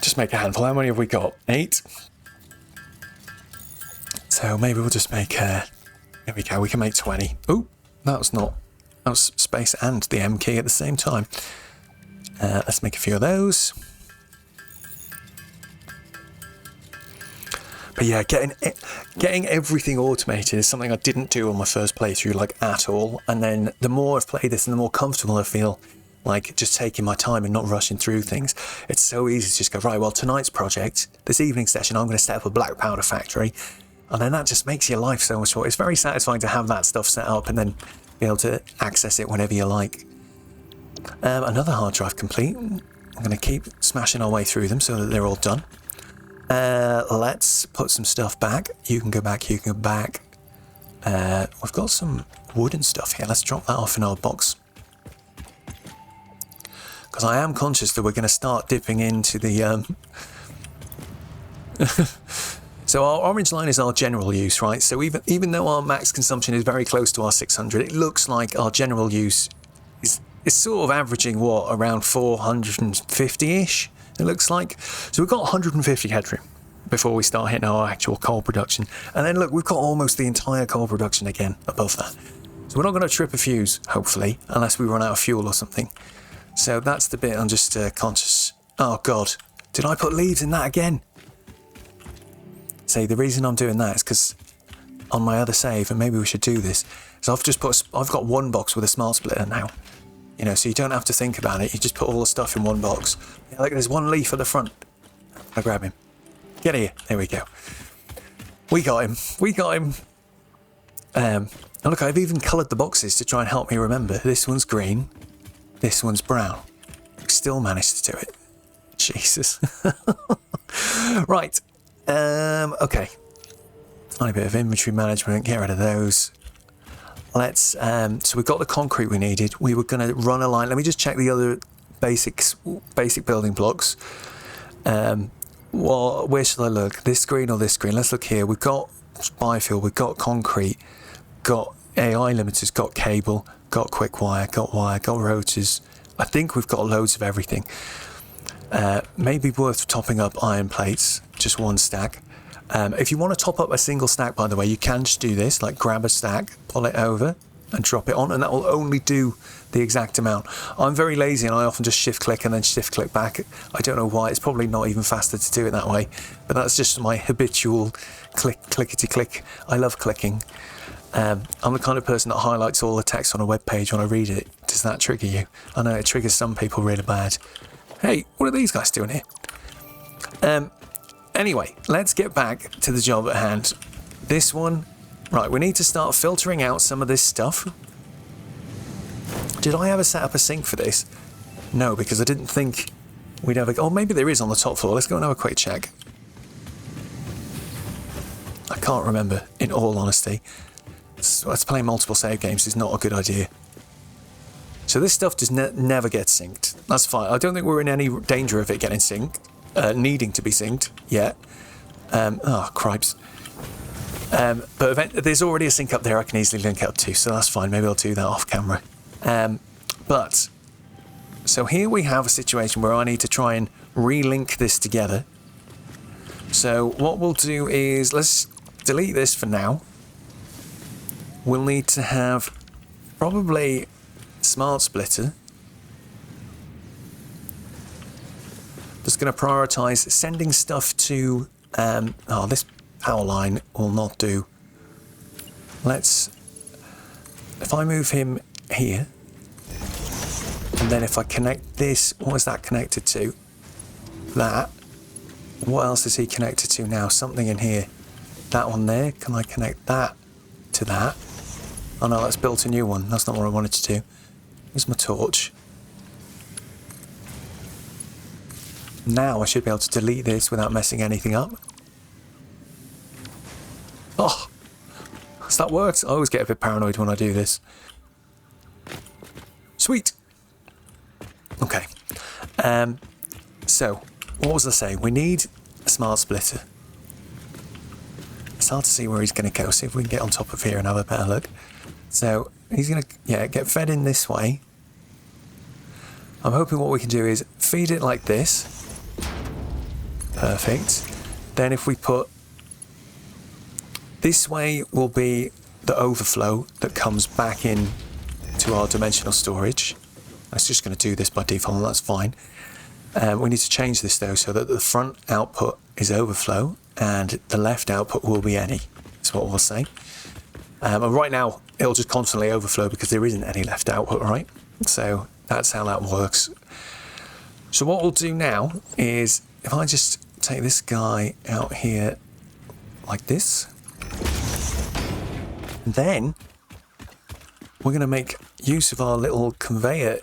Just make a handful. How many have we got? 8. So maybe we'll just make there we go. We can make 20. Oh, that was space and the M key at the same time. Let's make a few of those. But yeah, getting everything automated is something I didn't do on my first playthrough, like, at all. And then the more I've played this and the more comfortable I feel, like, just taking my time and not rushing through things. It's so easy to just go, right, well, tonight's project, this evening session, I'm going to set up a black powder factory. And then that just makes your life so much more. It's very satisfying to have that stuff set up and then be able to access it whenever you like. Another hard drive complete. I'm going to keep smashing our way through them so that they're all done. Let's put some stuff back. You can go back, you can go back. We've got some wooden stuff here. Let's drop that off in our box. Because I am conscious that we're going to start dipping into the... So our orange line is our general use, right? So even though our max consumption is very close to our 600, it looks like our general use is sort of averaging, what, around 450-ish, it looks like. So we've got 150 headroom before we start hitting our actual coal production. And then look, we've got almost the entire coal production again above that. So we're not going to trip a fuse, hopefully, unless we run out of fuel or something. So that's the bit I'm just conscious. Oh God, did I put leaves in that again? See, the reason I'm doing that is because on my other save, and maybe we should do this, is I've got one box with a smart splitter now. You know, so you don't have to think about it. You just put all the stuff in one box. Yeah, like there's one leaf at the front. I'll grab him. Get here. There we go. We got him. We got him. And look, I've even coloured the boxes to try and help me remember. This one's green. This one's brown. Still managed to do it. Jesus. Right. Okay. Tiny bit of inventory management. Get rid of those. Let's, so we've got the concrete we needed. We were going to run a line. Let me just check the other basic building blocks. Well, where should I look? This screen or this screen? Let's look here. We've got biofuel, we've got concrete, got AI limiters, got cable, got quickwire, got wire, got rotors. I think we've got loads of everything. Maybe worth topping up iron plates, just one stack. If you want to top up a single stack, by the way, you can just do this, like grab a stack, pull it over and drop it on, and that will only do the exact amount. I'm very lazy and I often just shift click and then shift click back. I don't know why. It's probably not even faster to do it that way, but that's just my habitual clickety click. I love clicking. I'm the kind of person that highlights all the text on a web page when I read it. Does that trigger you? I know it triggers some people really bad. Hey, what are these guys doing here? Anyway, let's get back to the job at hand. This one, right, we need to start filtering out some of this stuff. Did I ever set up a sink for this? No, because I didn't think we'd ever... Oh, maybe there is on the top floor. Let's go and have a quick check. I can't remember, in all honesty. Let's play multiple save games is not a good idea. So this stuff just never gets synced. That's fine. I don't think we're in any danger of it getting synced. Needing to be synced yet. Oh, cripes. But there's already a sync up there I can easily link up to, so that's fine. Maybe I'll do that off camera. So here we have a situation where I need to try and relink this together. So what we'll do is, let's delete this for now. We'll need to have probably smart splitter. Just going to prioritize sending stuff to this power line will not do. If I move him here, and then if I connect this, what is that connected to? That. What else is he connected to now? Something in here. That one there. Can I connect that to that? Oh no, that's built a new one. That's not what I wanted to do. Here's my torch. Now I should be able to delete this without messing anything up. Oh, has that worked? I always get a bit paranoid when I do this. Sweet. Okay. So, what was I saying? We need a smart splitter. It's hard to see where he's going to go. See if we can get on top of here and have a better look. So, he's going to get fed in this way. I'm hoping what we can do is feed it like this. Perfect. Then if we put this way will be the overflow that comes back in to our dimensional storage. That's just going to do this by default, and that's fine. We need to change this though so that the front output is overflow and the left output will be any. That's what we'll say. And right now, it'll just constantly overflow because there isn't any left output, right? So that's how that works. So what we'll do now is, if I just take this guy out here like this, then we're going to make use of our little conveyor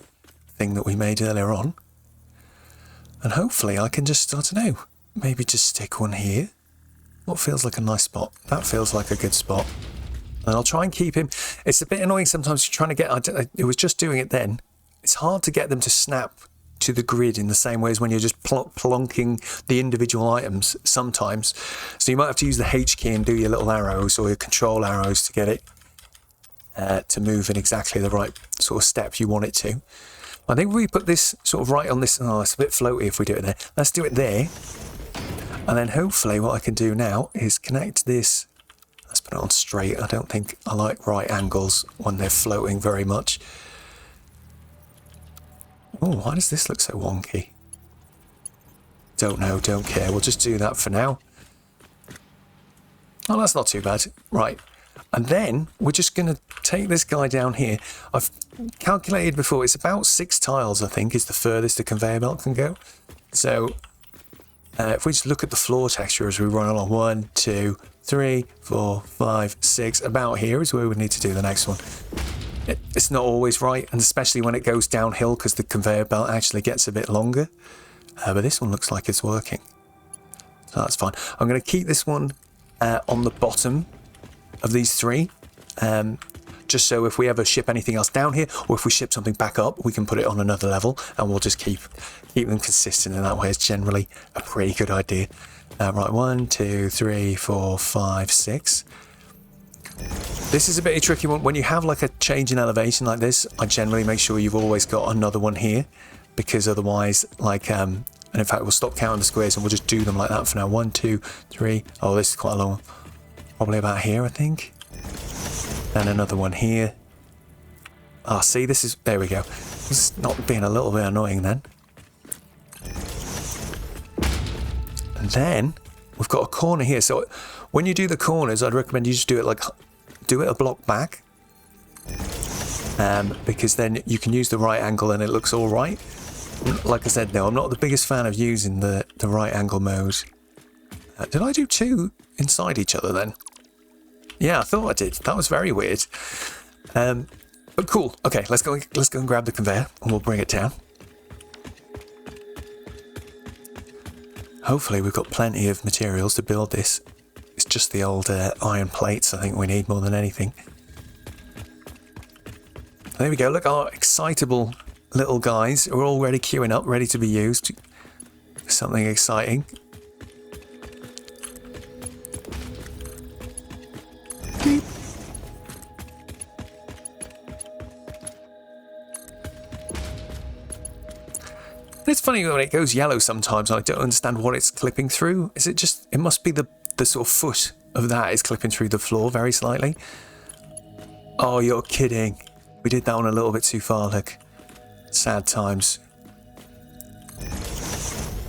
thing that we made earlier on. And hopefully I can just, I don't know, maybe just stick one here. What feels like a nice spot? That feels like a good spot. And I'll try and keep him. It's a bit annoying sometimes trying to get, it was just doing it then. It's hard to get them to snap to the grid in the same way as when you're just plonking the individual items sometimes. So you might have to use the H key and do your little arrows or your control arrows to get it to move in exactly the right sort of step you want it to. I think we put this sort of right on this. Oh, it's a bit floaty if we do it there. Let's do it there. And then hopefully what I can do now is connect this. Let's put it on straight. I don't think I like right angles when they're floating very much. Oh, why does this look so wonky? Don't know, don't care. We'll just do that for now. Oh, that's not too bad. Right. And then we're just going to take this guy down here. I've calculated before, it's about 6 tiles, I think, is the furthest the conveyor belt can go. So if we just look at the floor texture as we run along, 1, 2, 3, 4, 5, 6, about here is where we need to do the next one. It's not always right, and especially when it goes downhill because the conveyor belt actually gets a bit longer. But this one looks like it's working. So that's fine. I'm going to keep this one on the bottom of these 3. Just so if we ever ship anything else down here, or if we ship something back up, we can put it on another level, and we'll just keep them consistent in that way. It's generally a pretty good idea. Right, 1, 2, 3, 4, 5, 6. This is a bit of a tricky one. When you have like a change in elevation like this, I generally make sure you've always got another one here, because otherwise, like, and in fact, we'll stop counting the squares and we'll just do them like that for now. 1, 2, 3. Oh, this is quite a long one. Probably about here, I think. And another one here. Ah, see, this is, there we go. This is not being a little bit annoying then. And then we've got a corner here. So when you do the corners, I'd recommend you just do it like, do it a block back. Because then you can use the right angle and it looks all right. Like I said, no, I'm not the biggest fan of using the right angle mode. Did I do 2 inside each other then? Yeah, I thought I did. That was very weird. But cool. Okay, let's go and grab the conveyor and we'll bring it down. Hopefully we've got plenty of materials to build this. It's just the old iron plates I think we need more than anything. There we go. Look, our excitable little guys are already queuing up, ready to be used. Something exciting. Beep. It's funny when it goes yellow sometimes, I don't understand what it's clipping through. Is it just, it must be the sort of foot of that is clipping through the floor very slightly. Oh, you're kidding. We did that one a little bit too far, look. Sad times.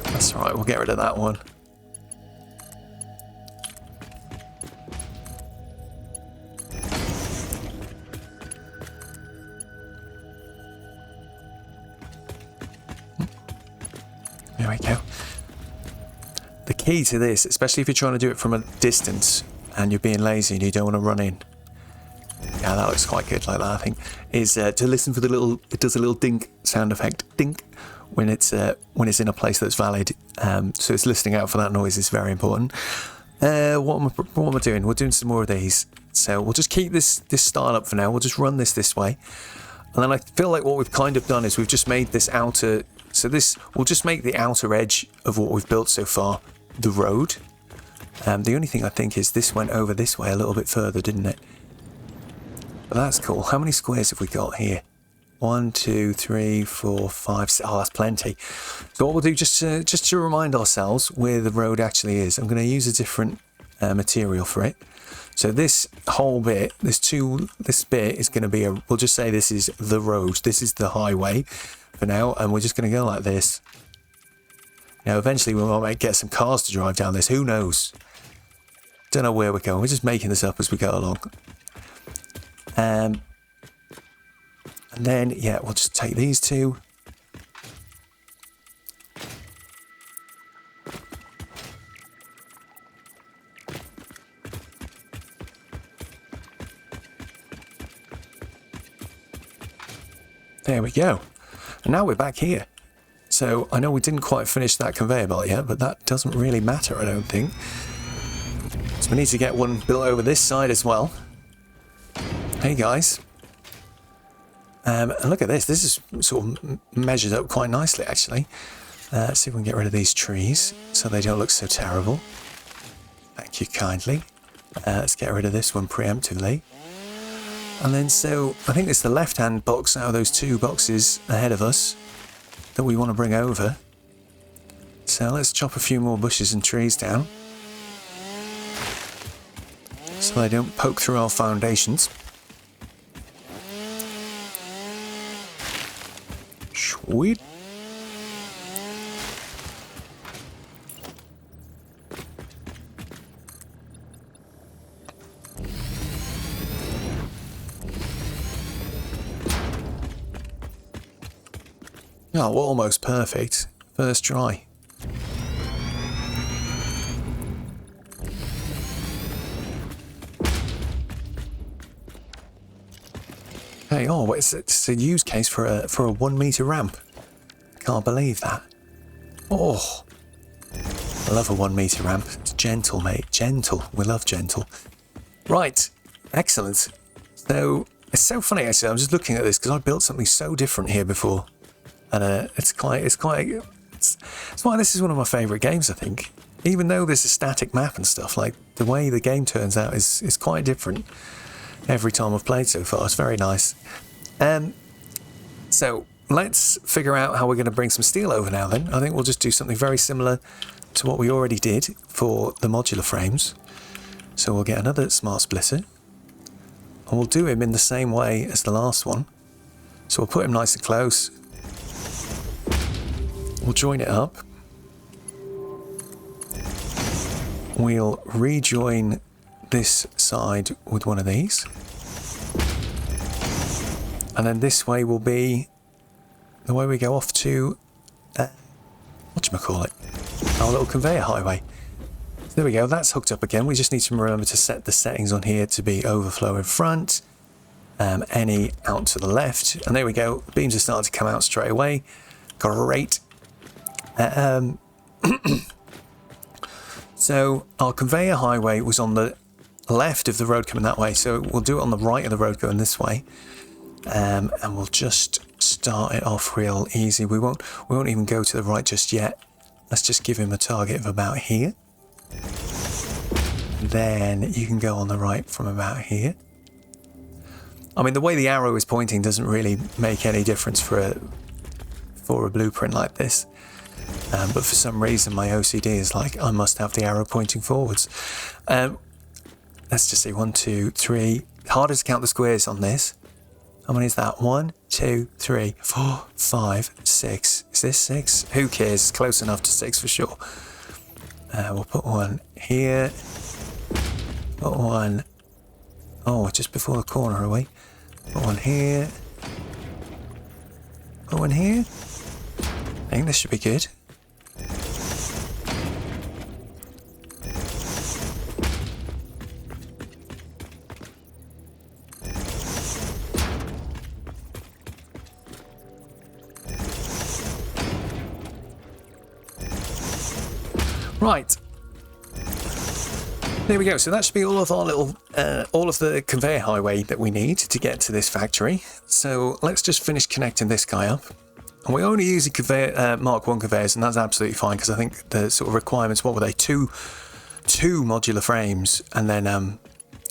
That's right, we'll get rid of that one. There we go. The key to this, especially if you're trying to do it from a distance and you're being lazy and you don't want to run in. Yeah, that looks quite good like that, I think. Is to listen for the little, it does a little dink sound effect, dink, when it's in a place that's valid. So it's listening out for that noise is very important. What am I doing? We're doing some more of these. So we'll just keep this style up for now. We'll just run this way. And then I feel like what we've kind of done is we've just made this outer, so this, we'll just make the outer edge of what we've built so far the road. The only thing I think is this went over this way a little bit further, didn't it? But that's cool. How many squares have we got here? 1, 2, 3, 4, 5, 6. Oh, that's plenty. So what we'll do, just to remind ourselves where the road actually is, I'm going to use a different material for it. So this whole bit, this bit is going to be we'll just say this is the road. This is the highway for now, and we're just going to go like this. Now, eventually we might get some cars to drive down this. Who knows? Don't know where we're going. We're just making this up as we go along. And then, yeah, we'll just take these two. There we go. And now we're back here. So I know we didn't quite finish that conveyor belt yet, but that doesn't really matter, I don't think. So we need to get one built over this side as well. Hey guys. And look at this. This is sort of measured up quite nicely, actually. Let's see if we can get rid of these trees so they don't look so terrible. Thank you kindly. Let's get rid of this one preemptively. And then, so I think it's the left-hand box out of those two boxes ahead of us that we want to bring over. So let's chop a few more bushes and trees down so they don't poke through our foundations. Sweet. Oh, well, almost perfect. First try. Hey, oh, it's a use case for a 1 meter ramp. Can't believe that. Oh, I love a 1 meter ramp. It's gentle, mate. Gentle. We love gentle. Right. Excellent. So it's so funny actually. I'm just looking at this because I built something so different here before. And it's why this is one of my favourite games, I think. Even though there's a static map and stuff, like the way the game turns out is quite different every time I've played so far. It's very nice. So let's figure out how we're going to bring some steel over now then. I think we'll just do something very similar to what we already did for the modular frames. So we'll get another smart splitter. And we'll do him in the same way as the last one. So we'll put him nice and close. We'll join it up. We'll rejoin this side with one of these. And then this way will be the way we go off to, whatchamacallit, our little conveyor highway. So there we go, that's hooked up again. We just need to remember to set the settings on here to be overflow in front, any out to the left. And there we go, beams are starting to come out straight away. Great. So our conveyor highway was on the left of the road coming that way, so we'll do it on the right of the road going this way, and we'll just start it off real easy. We won't even go to the right just yet. Let's just give him a target of about here. Then you can go on the right from about here. I mean, the way the arrow is pointing doesn't really make any difference for a blueprint like this. But for some reason my OCD is like, I must have the arrow pointing forwards. Let's just see, 1, 2, 3. Harder to count the squares on this. How many is that? 1, 2, 3, 4, 5, 6. Is this 6? Who cares? It's close enough to 6 for sure. We'll put one here. Put one. Oh, just before the corner, are we? Put one here. Put one here. I think this should be good. Right. There we go. So that should be all of our little, all of the conveyor highway that we need to get to this factory. So let's just finish connecting this guy up. And we're only using conveyor, Mark 1 conveyors, and that's absolutely fine because I think the sort of requirements, what were they? Two modular frames, and then,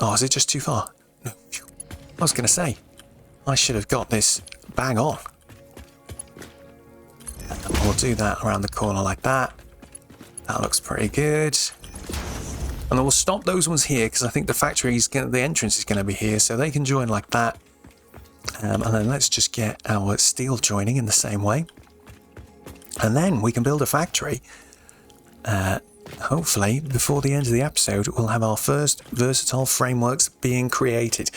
oh, is it just too far? No. I was going to say, I should have got this bang on. We'll do that around the corner like that. That looks pretty good. And then we'll stop those ones here because I think the factory's the entrance is going to be here, so they can join like that. And then let's just get our steel joining in the same way. And then we can build a factory hopefully, before the end of the episode, we'll have our first versatile frameworks being created.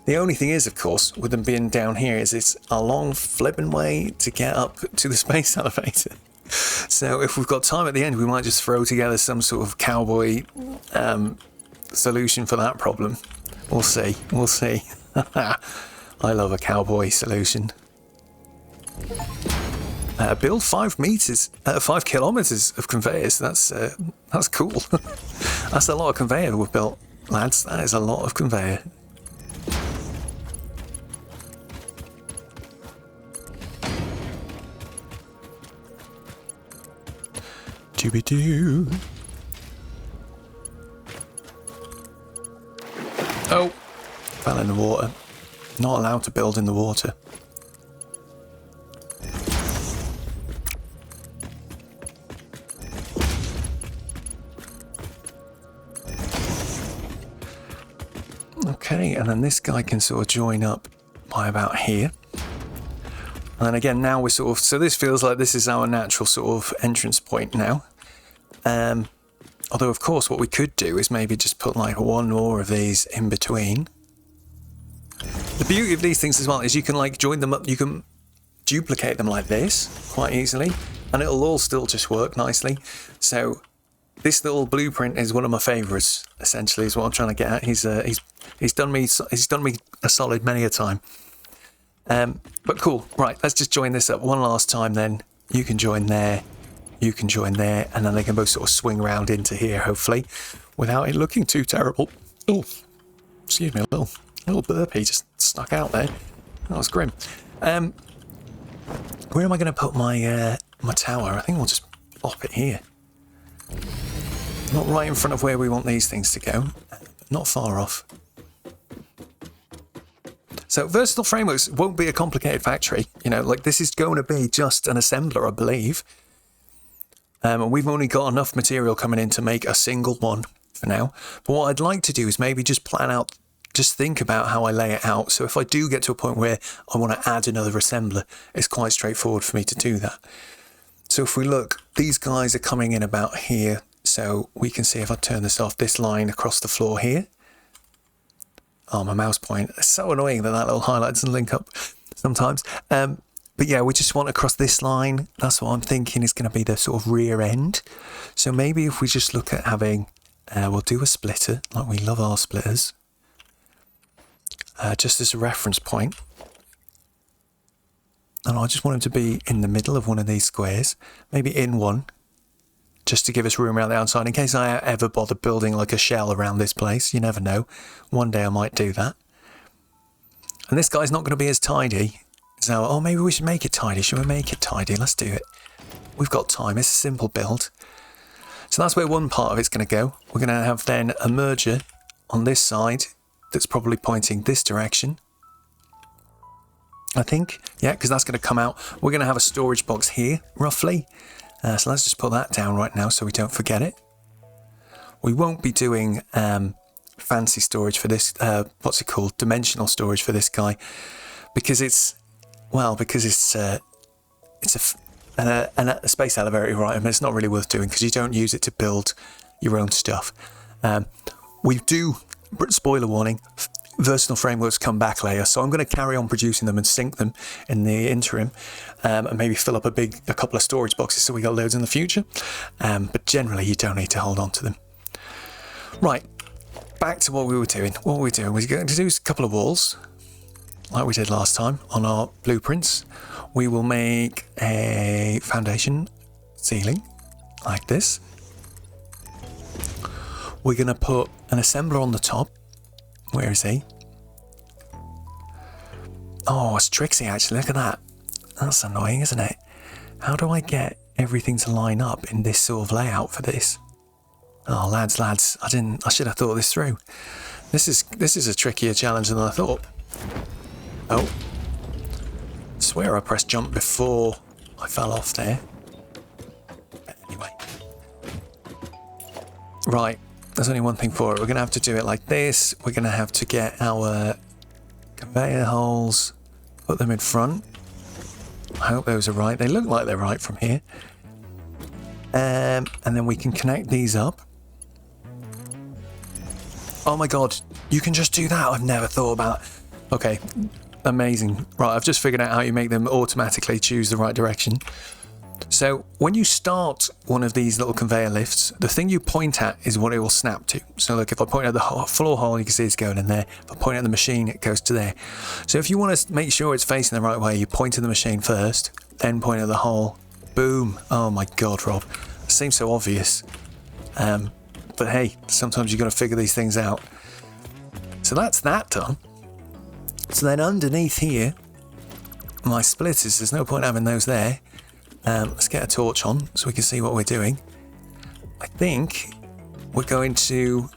The only thing is, of course, with them being down here, is it's a long flipping way to get up to the space elevator. So if we've got time at the end, we might just throw together some sort of cowboy solution for that problem. We'll see. We'll see. I love a cowboy solution. Build 5 kilometers of conveyors. That's cool. That's a lot of conveyor we've built, lads. That is a lot of conveyor. Dooby-doo. Oh, fell in the water. Not allowed to build in the water. Okay, and then this guy can sort of join up by about here. And then again, now we're sort of... So this feels like this is our natural sort of entrance point now. Although, of course, what we could do is maybe just put like one more of these in between. The beauty of these things as well is you can like join them up, you can duplicate them like this quite easily, and it'll all still just work nicely. So this little blueprint is one of my favourites, essentially, is what I'm trying to get at. He's done me a solid many a time. But cool, right, let's just join this up one last time then. You can join there, you can join there, and then they can both sort of swing around into here, hopefully, without it looking too terrible. Oh, excuse me, a little burpee just snuck out there. That was grim. Where am I going to put my my tower? I think we'll just plop it here. Not right in front of where we want these things to go, but not far off. So versatile frameworks won't be a complicated factory. You know, like this is going to be just an assembler, I believe. And we've only got enough material coming in to make a single one for now. But what I'd like to do is maybe just plan out, just think about how I lay it out. So if I do get to a point where I want to add another assembler, it's quite straightforward for me to do that. So if we look, these guys are coming in about here. So we can see if I turn this off, this line across the floor here. Oh, my mouse point. It's so annoying that little highlight doesn't link up sometimes. But yeah, we just want across this line. That's what I'm thinking is going to be the sort of rear end. So maybe if we just look at having, we'll do a splitter, like we love our splitters. Just as a reference point. And I just want him to be in the middle of one of these squares. Maybe in one. Just to give us room around the outside. In case I ever bother building like a shell around this place. You never know. One day I might do that. And this guy's not going to be as tidy. So, oh, maybe we should make it tidy. Should we make it tidy? Let's do it. We've got time. It's a simple build. So that's where one part of it's going to go. We're going to have then a merger on this side that's probably pointing this direction. I think. Yeah, because that's going to come out. We're going to have a storage box here, roughly. So let's just put that down right now so we don't forget it. We won't be doing fancy storage for this, what's it called? Dimensional storage for this guy. Because it's... Well, because it's a space elevator item, it's not really worth doing because you don't use it to build your own stuff. We do, spoiler warning, versatile frameworks come back later, so I'm going to carry on producing them and sync them in the interim, and maybe fill up a couple of storage boxes so we got loads in the future. But generally, you don't need to hold on to them. Right, back to what we were doing. What we're doing, we're going to do a couple of walls. Like we did last time on our blueprints. We will make a foundation ceiling like this. We're going to put an assembler on the top. Where is he? Oh, it's Trixie actually, look at that. That's annoying, isn't it? How do I get everything to line up in this sort of layout for this? Oh, lads, I should have thought this through. This is a trickier challenge than I thought. Oh, I swear I pressed jump before I fell off there. But anyway. Right, there's only one thing for it. We're going to have to do it like this. We're going to have to get our conveyor holes, put them in front. I hope those are right. They look like they're right from here. And then we can connect these up. Oh my god, you can just do that. I've never thought about. Okay, amazing. Right, I've just figured out how you make them automatically choose the right direction. So when you start one of these little conveyor lifts, the thing you point at is what it will snap to. So look, if I point at the floor hole, you can see it's going in there. If I point at the machine, it goes to there. So if you want to make sure it's facing the right way, you point at the machine first, then point at the hole. Boom. Oh my god, Rob. It seems so obvious. But hey, sometimes you've got to figure these things out. So that's that done. So then underneath here, my splitters, there's no point having those there. Let's get a torch on so we can see what we're doing. I think we're going to...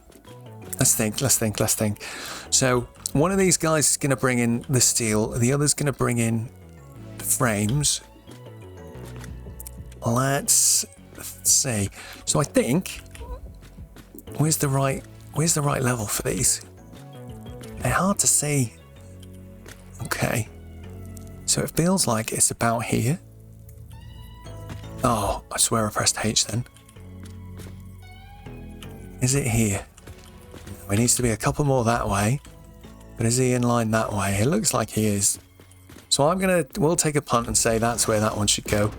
Let's think. So one of these guys is going to bring in the steel. The other's going to bring in the frames. Let's see. So I think... Where's the right level for these? They're hard to see. Okay. So it feels like it's about here. Oh, I swear I pressed H then. Is it here? It needs to be a couple more that way. But is he in line that way? It looks like he is. So we'll take a punt and say that's where that one should go.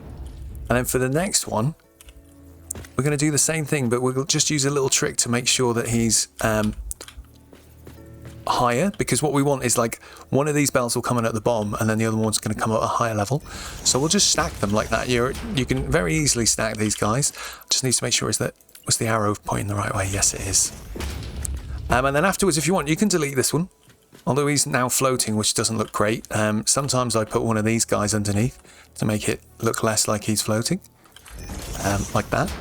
And then for the next one, we're going to do the same thing, but we'll just use a little trick to make sure that he's higher, because what we want is like one of these bells will come in at the bottom and then the other one's going to come at a higher level. So we'll just stack them like that. You can very easily stack these guys. Just need to make sure was the arrow pointing the right way? Yes, it is. And then afterwards, if you want, you can delete this one. Although he's now floating, which doesn't look great. Sometimes I put one of these guys underneath to make it look less like he's floating. Like that.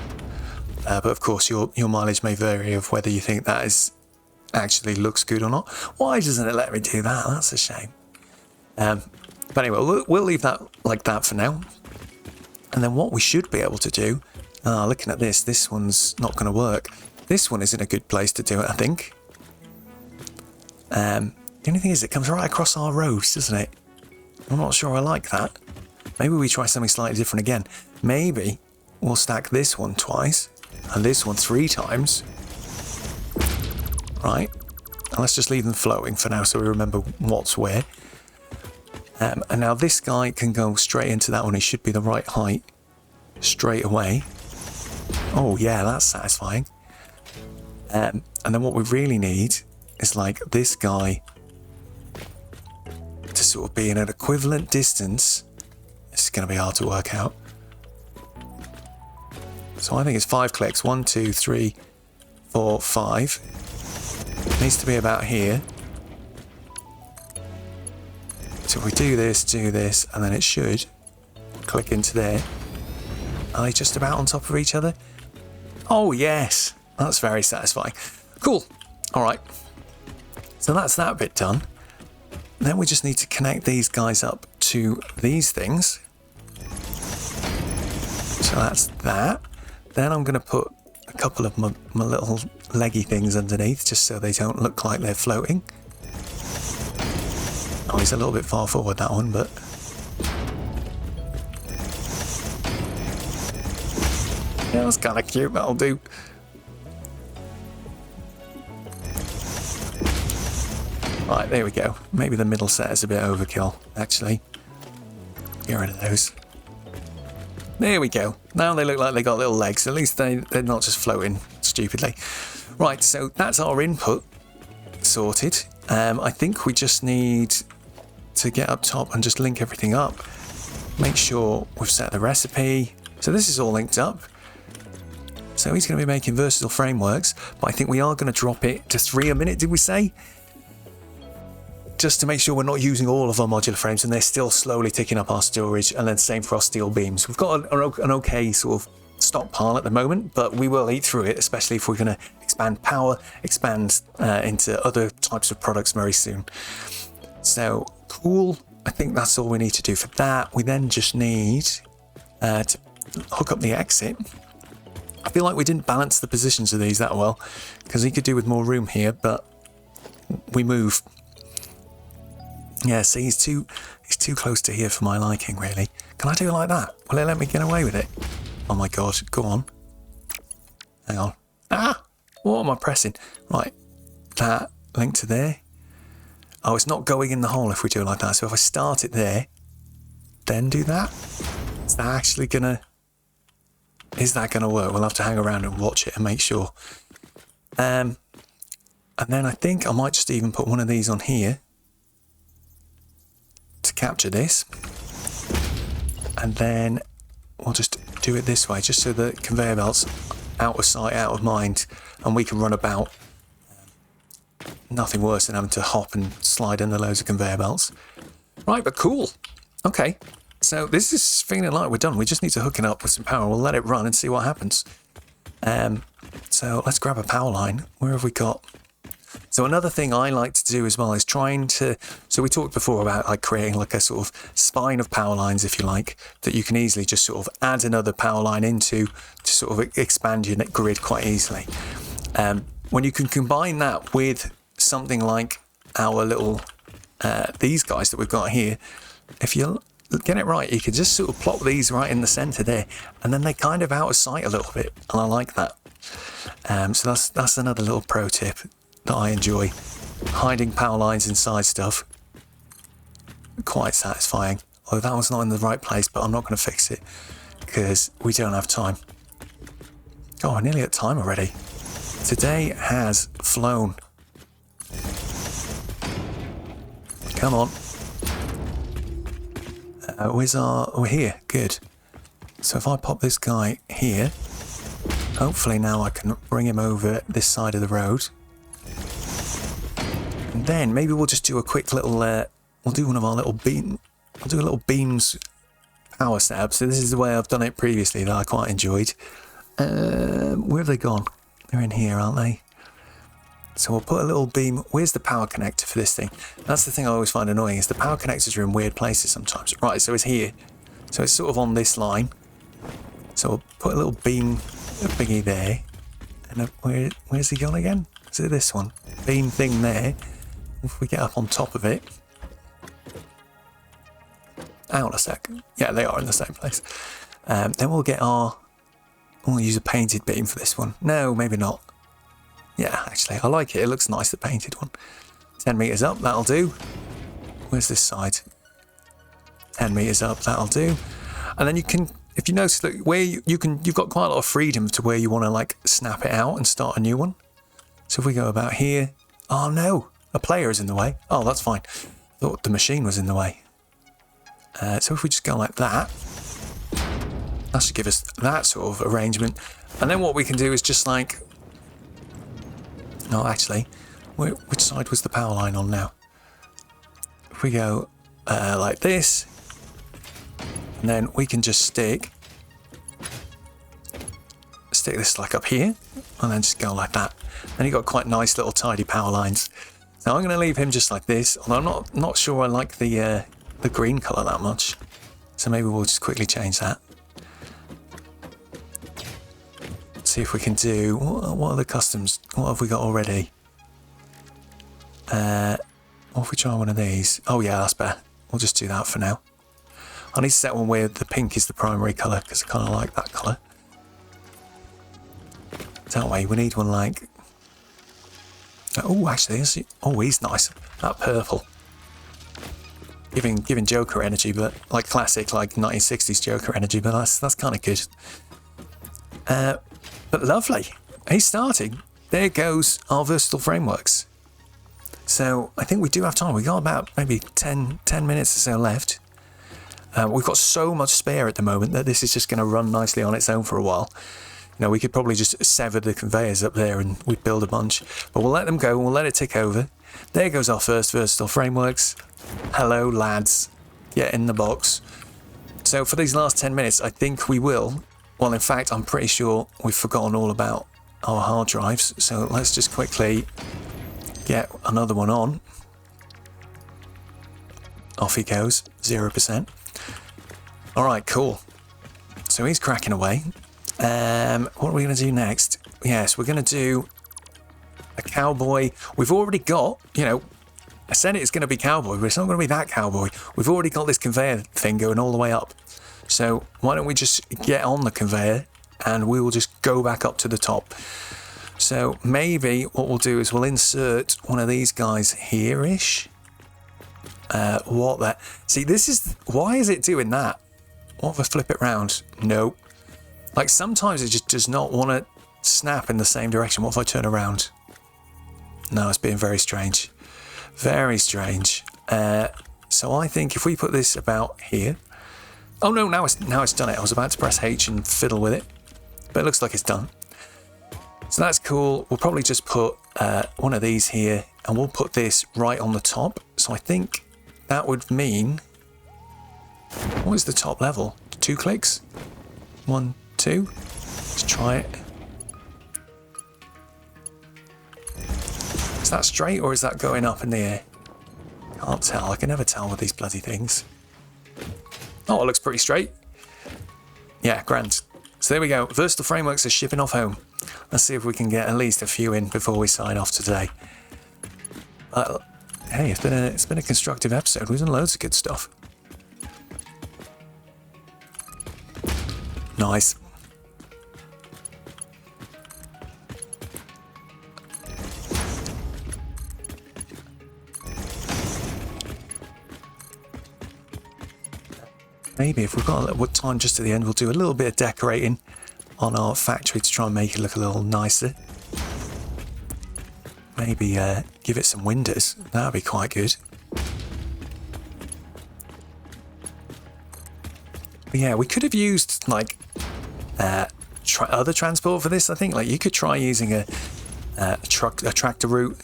But of course, your mileage may vary of whether you think that is actually looks good or not. Why doesn't it let me do that? That's a shame. But anyway, we'll leave that like that for now. And then what we should be able to do, looking at this one's not going to work. This one is in a good place to do it, I think. The only thing is it comes right across our roads, doesn't it? I'm not sure I like that. Maybe we try something slightly different again. Maybe we'll stack this one twice and this one 3 times. Right, and let's just leave them floating for now so we remember what's where. And now this guy can go straight into that one. He should be the right height straight away. Oh yeah, that's satisfying. And then what we really need is like this guy to sort of be in an equivalent distance. This is going to be hard to work out. So I think it's 5 clicks. 1, 2, 3, 4, 5. Needs to be about here. So if we do this, and then it should click into there. Are they just about on top of each other? Oh yes, that's very satisfying. Cool. All right. So that's that bit done. Then we just need to connect these guys up to these things. So that's that. Then I'm going to put a couple of my little leggy things underneath just so they don't look like they're floating. Oh, he's a little bit far forward, that one, but... Yeah, that's kind of cute, that'll do. Right, there we go. Maybe the middle set is a bit overkill, actually. Get rid of those. There we go. Now they look like they got little legs. At least they're not just floating stupidly. Right, so that's our input sorted. I think we just need to get up top and just link everything up. Make sure we've set the recipe. So this is all linked up. So he's going to be making versatile frameworks, but I think we are going to drop it to 3 a minute, did we say? Just to make sure we're not using all of our modular frames and they're still slowly ticking up our storage, and then same for our steel beams. We've got an okay sort of stockpile at the moment, but we will eat through it, especially if we're going to expand power, expand into other types of products very soon. So cool. I think that's all we need to do for that. We then just need to hook up the exit. I feel like we didn't balance the positions of these that well, because he could do with more room here, but we move. Yeah, see, he's too close to here for my liking, really. Can I do it like that? Will it let me get away with it? Oh my god, go on. Hang on. Ah! What am I pressing? Right, that link to there. Oh, it's not going in the hole if we do it like that. So if I start it there, then do that. Is that actually gonna... Is that gonna work? We'll have to hang around and watch it and make sure. And then I think I might just even put one of these on here to capture this. And then we'll just do it this way, just so the conveyor belt's out of sight, out of mind, and we can run about. Nothing worse than having to hop and slide under loads of conveyor belts. Right, but cool. Okay, so this is feeling like we're done. We just need to hook it up with some power. We'll let it run and see what happens. So let's grab a power line. Where have we got? So another thing I like to do as well is trying to... So we talked before about like creating like a sort of spine of power lines, if you like, that you can easily just sort of add another power line into to sort of expand your grid quite easily. When you can combine that with something like our little... these guys that we've got here, if you get it right, you can just sort of plop these right in the center there, and then they kind of out of sight a little bit, and I like that. So that's another little pro tip that I enjoy. Hiding power lines inside stuff, quite satisfying. Although that one's not in the right place, but I'm not going to fix it because we don't have time. Oh, we're nearly at time already. Today has flown. Come on. Where's our... We're here. Good. So if I pop this guy here, hopefully now I can bring him over this side of the road. And then maybe we'll just do a quick little... we'll do one of our little beam... I'll do a little beams power setup. So this is the way I've done it previously that I quite enjoyed. Where have they gone? They're in here, aren't they? So we'll put a little beam. Where's the power connector for this thing? That's the thing I always find annoying, is the power connectors are in weird places sometimes. Right, so it's here. So it's sort of on this line. So we'll put a little beam thingy there. And where's he gone again? Is it this one? Beam thing there. If we get up on top of it. Hang on a sec. Yeah, they are in the same place. Then we'll get our... We'll use a painted beam for this one. No, maybe not. Yeah, actually, I like it. It looks nice, the painted one. 10 meters up, that'll do. Where's this side? 10 meters up, that'll do. And then you can, if you notice that where you've got quite a lot of freedom to where you want to like snap it out and start a new one. So if we go about here, oh no, a player is in the way. Oh, that's fine. I thought the machine was in the way. So if we just go like that, that should give us that sort of arrangement. And then what we can do is just like, no, actually, which side was the power line on now? If we go like this, and then we can just stick this like up here, and then just go like that. Then you've got quite nice little tidy power lines. Now I'm going to leave him just like this, although I'm not sure I like the green colour that much. So maybe we'll just quickly change that. See if we can do... What are the customs? What have we got already? What if we try one of these? Oh yeah, that's better. We'll just do that for now. I need to set one where the pink is the primary colour, because I kind of like that colour. That way, we need one like... Oh, actually, he's nice. That purple. Giving Joker energy, but like classic, like 1960s Joker energy, but that's kind of good. But lovely. He's starting. There goes our versatile frameworks. So I think we do have time. We've got about maybe 10 minutes or so left. We've got so much spare at the moment that this is just going to run nicely on its own for a while. You know, we could probably just sever the conveyors up there and we'd build a bunch. But we'll let them go and we'll let it tick over. There goes our first versatile frameworks. Hello, lads. Get in the box. So for these last 10 minutes, I think we will... Well, in fact, I'm pretty sure we've forgotten all about our hard drives. So let's just quickly get another one on. Off he goes, 0%. All right, cool. So he's cracking away. What are we going to do next? Yes, we're going to do a cowboy. We've already got, you know, I said it's going to be cowboy, but it's not going to be that cowboy. We've already got this conveyor thing going all the way up. So why don't we just get on the conveyor and we will just go back up to the top. So maybe what we'll do is we'll insert one of these guys here-ish. What that? See, this is... Why is it doing that? What if I flip it round? Nope. Like, sometimes it just does not want to snap in the same direction. What if I turn around? No, it's being very strange. Very strange. So I think if we put this about here... Oh no, now it's done it. I was about to press H and fiddle with it. But it looks like it's done. So that's cool. We'll probably just put one of these here, and we'll put this right on the top. So I think that would mean... What is the top level? 2 clicks? 1, 2. Let's try it. Is that straight or is that going up in the air? Can't tell. I can never tell with these bloody things. Oh, it looks pretty straight. Yeah, grand. So there we go. Versatile Frameworks are shipping off home. Let's see if we can get at least a few in before we sign off today. Hey, it's been a constructive episode. We've done loads of good stuff. Nice. Maybe if we've got a little time just at the end, we'll do a little bit of decorating on our factory to try and make it look a little nicer. Maybe give it some windows. That would be quite good. But yeah, we could have used like other transport for this. I think like you could try using a tractor route.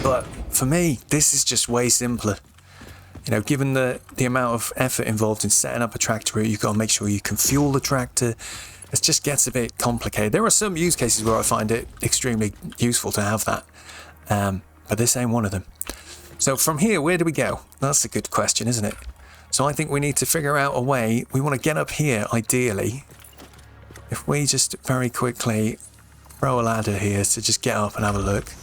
But for me, this is just way simpler. You know, given the amount of effort involved in setting up a tractor route, you've got to make sure you can fuel the tractor. It just gets a bit complicated. There are some use cases where I find it extremely useful to have that. But this ain't one of them. So from here, where do we go? That's a good question, isn't it? So I think we need to figure out a way. We want to get up here, ideally. If we just very quickly throw a ladder here to just get up and have a look.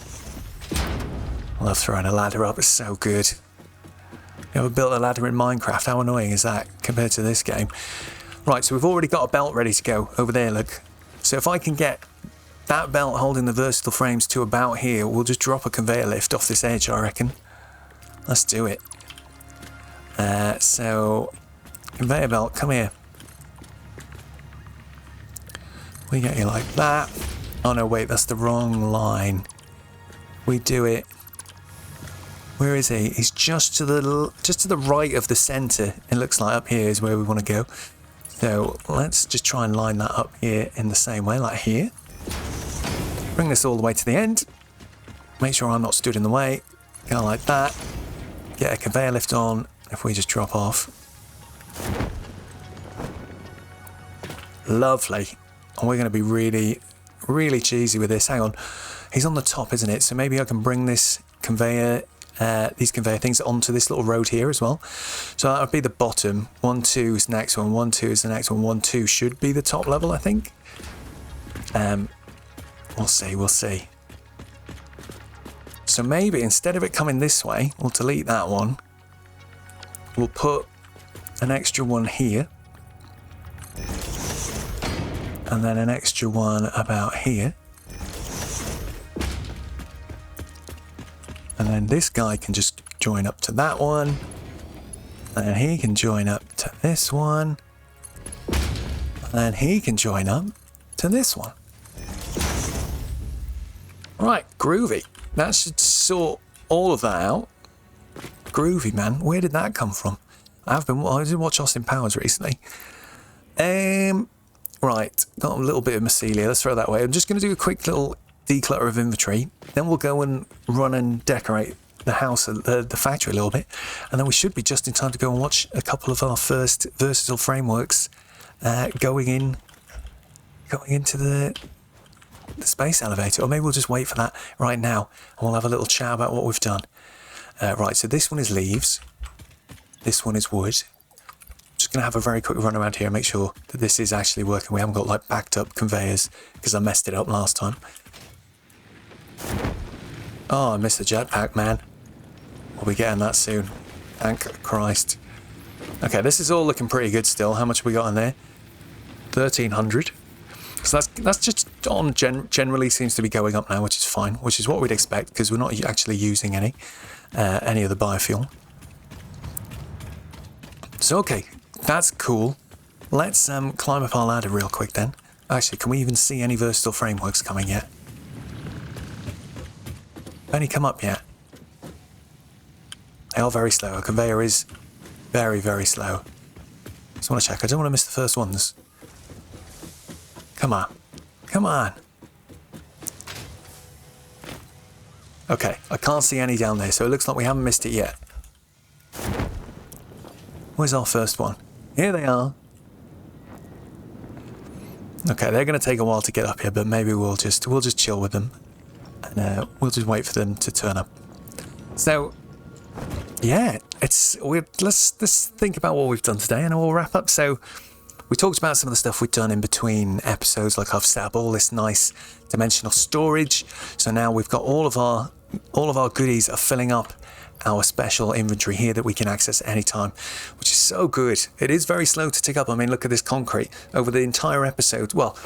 I love throwing a ladder up. It's so good. You ever built a ladder in Minecraft? How annoying is that compared to this game? Right, so we've already got a belt ready to go over there, look. So if I can get that belt holding the versatile frames to about here, we'll just drop a conveyor lift off this edge, I reckon. Let's do it. So, conveyor belt, come here. We get you like that. Oh no, wait, that's the wrong line. We do it. Where is he? He's just to the right of the center. It looks like up here is where we want to go. So let's just try and line that up here in the same way, like here. Bring this all the way to the end. Make sure I'm not stood in the way. Go like that. Get a conveyor lift on. If we just drop off. Lovely. And we're going to be really, really cheesy with this. Hang on. He's on the top, isn't it? So maybe I can bring this conveyor... these conveyor things onto this little road here as well. So that would be the bottom. 1, 2 is the next one. 1, 2 is the next one. 1, 2 should be the top level, I think. We'll see. So maybe instead of it coming this way, we'll delete that one. We'll put an extra one here. And then an extra one about here. And then this guy can just join up to that one. And then he can join up to this one. And then he can join up to this one. Right, groovy. That should sort all of that out. Groovy, man. Where did that come from? I did watch Austin Powers recently. Right, got a little bit of mycelia. Let's throw that away. I'm just going to do a quick little declutter of inventory. Then we'll go and run and decorate the house, the factory a little bit. And then we should be just in time to go and watch a couple of our first versatile frameworks going into the space elevator. Or maybe we'll just wait for that right now and we'll have a little chat about what we've done. Right, so this one is leaves. This one is wood. Just going to have a very quick run around here and make sure that this is actually working. We haven't got like backed up conveyors because I messed it up last time. Oh, I missed the jetpack, man. We'll be getting that soon. Thank Christ. Okay, this is all looking pretty good still. How much have we got in there? 1,300. So that's just on generally seems to be going up now, which is fine, which is what we'd expect because we're not actually using any of the biofuel. So okay, that's cool. Let's climb up our ladder real quick then. Actually, can we even see any versatile frameworks coming yet? Any come up yet? They are very slow. Our conveyor is very, very slow. Just want to check. I don't want to miss the first ones. Come on. Come on. Okay, I can't see any down there, so it looks like we haven't missed it yet. Where's our first one? Here they are. Okay, they're going to take a while to get up here, but maybe we'll just chill with them, and we'll just wait for them to turn up. So, yeah, let's think about what we've done today, and we'll wrap up. So, we talked about some of the stuff we've done in between episodes, like I've set up all this nice dimensional storage. So now we've got all of our goodies are filling up our special inventory here that we can access at any time, which is so good. It is very slow to tick up. I mean, look at this concrete over the entire episode. Well,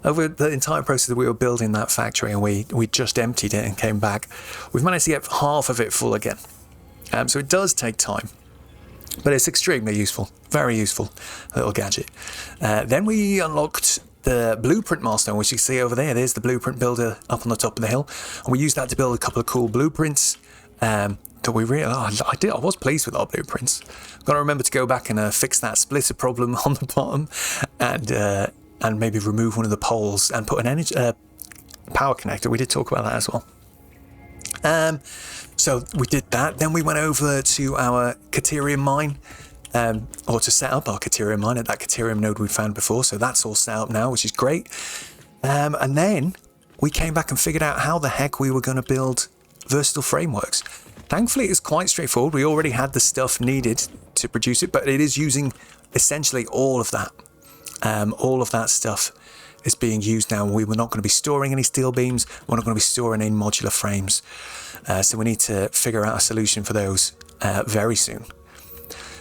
over the entire process that we were building that factory, and we just emptied it and came back. We've managed to get half of it full again. So it does take time, but it's extremely useful. Very useful little gadget. Then we unlocked the blueprint milestone, which you see over there. There's the blueprint builder up on the top of the hill, and we used that to build a couple of cool blueprints. That we really, I was pleased with our blueprints. Got to remember to go back and fix that splitter problem on the bottom, and maybe remove one of the poles and put an energy power connector. We did talk about that as well. So we did that. Then we went over to our caterium mine, or to set up our caterium mine at that caterium node we found before. So that's all set up now, which is great. And then we came back and figured out how the heck we were going to build versatile frameworks. Thankfully, it's quite straightforward. We already had the stuff needed to produce it, but it is using essentially all of that. All of that stuff is being used now. We were not going to be storing any steel beams. We're not going to be storing any modular frames. So we need to figure out a solution for those very soon.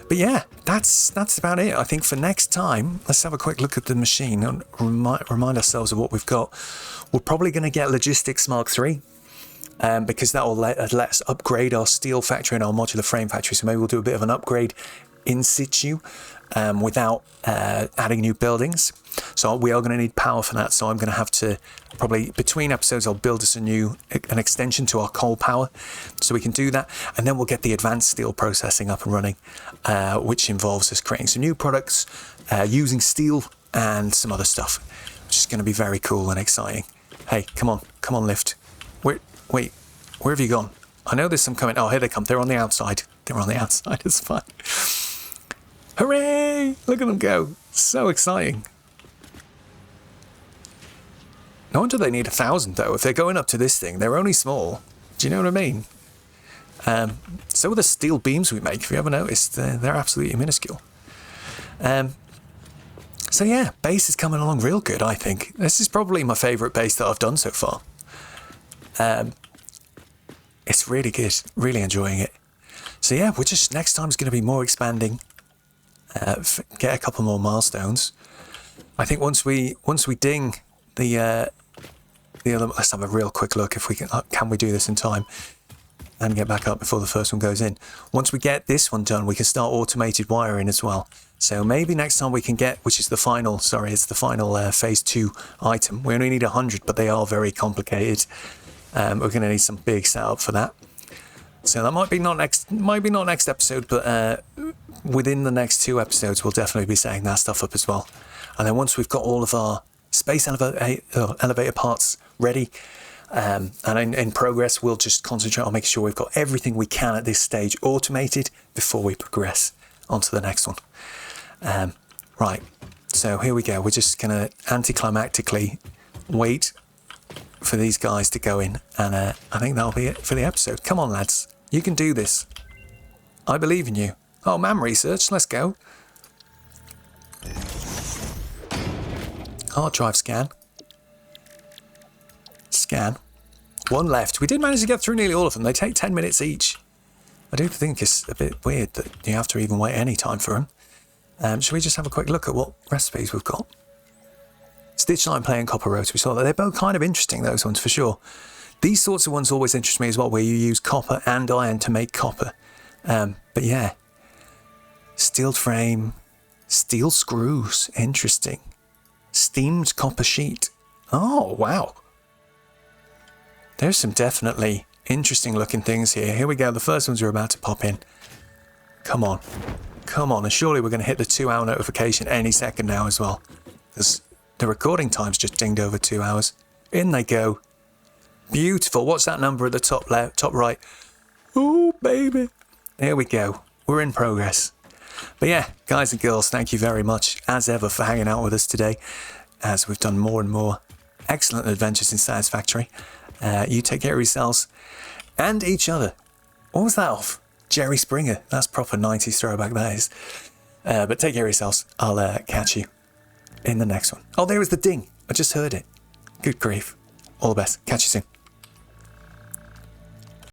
But yeah, that's about it. I think for next time, let's have a quick look at the machine and remind ourselves of what we've got. We're probably going to get Logistics Mark III. Because that will let us upgrade our steel factory and our modular frame factory. So maybe we'll do a bit of an upgrade in situ without adding new buildings. So we are going to need power for that. So I'm going to have to probably between episodes, I'll build us an extension to our coal power so we can do that. And then we'll get the advanced steel processing up and running, which involves us creating some new products using steel and some other stuff, which is going to be very cool and exciting. Hey, come on, lift. Wait, where have you gone? I know there's some coming. Oh, here they come. They're on the outside. It's fine. Hooray! Look at them go. So exciting. No wonder they need 1,000, though. If they're going up to this thing, they're only small. Do you know what I mean? So are the steel beams we make. If you ever noticed, they're absolutely minuscule. So yeah, base is coming along real good, I think. This is probably my favourite base that I've done so far. It's really good, really enjoying it. So yeah, next time's going to be more expanding, get a couple more milestones. I think once we ding the other, let's have a real quick look if we can we do this in time and get back up before the first one goes in. Once we get this one done, we can start automated wiring as well. So maybe next time we can get, it's the final phase 2 item. We only need 100, but they are very complicated. We're going to need some big setup for that. So that might be not next episode, but within the next 2 episodes, we'll definitely be setting that stuff up as well. And then once we've got all of our space elevator parts ready and in progress, we'll just concentrate on making sure we've got everything we can at this stage automated before we progress onto the next one. Right, so here we go. We're just going to anticlimactically wait for these guys to go in, and I think that'll be it for the episode. Come on, lads, you can do this. I believe in you. Oh, man research, let's go. Hard drive scan. One left. We did manage to get through nearly all of them. They take 10 minutes each. I do think it's a bit weird that you have to even wait any time for them. Should we just have a quick look at what recipes we've got? Stitch line play and copper rotor. We saw that they're both kind of interesting, those ones for sure. These sorts of ones always interest me as well, where you use copper and iron to make copper. But yeah, steel frame, steel screws, interesting. Steamed copper sheet. Oh, wow. There's some definitely interesting looking things here. Here we go. The first ones are about to pop in. Come on. Come on. And surely we're going to hit the 2-hour notification any second now as well. Because the recording time's just dinged over 2 hours. In they go. Beautiful. What's that number at the top left, top right? Oh, baby. There we go. We're in progress. But yeah, guys and girls, thank you very much, as ever, for hanging out with us today, as we've done more and more excellent adventures in Satisfactory. You take care of yourselves and each other. What was that off? Jerry Springer. That's proper 90s throwback, that is. But take care of yourselves. I'll catch you in the next one. Oh, there was the ding. I just heard it. Good grief. All the best. Catch you soon.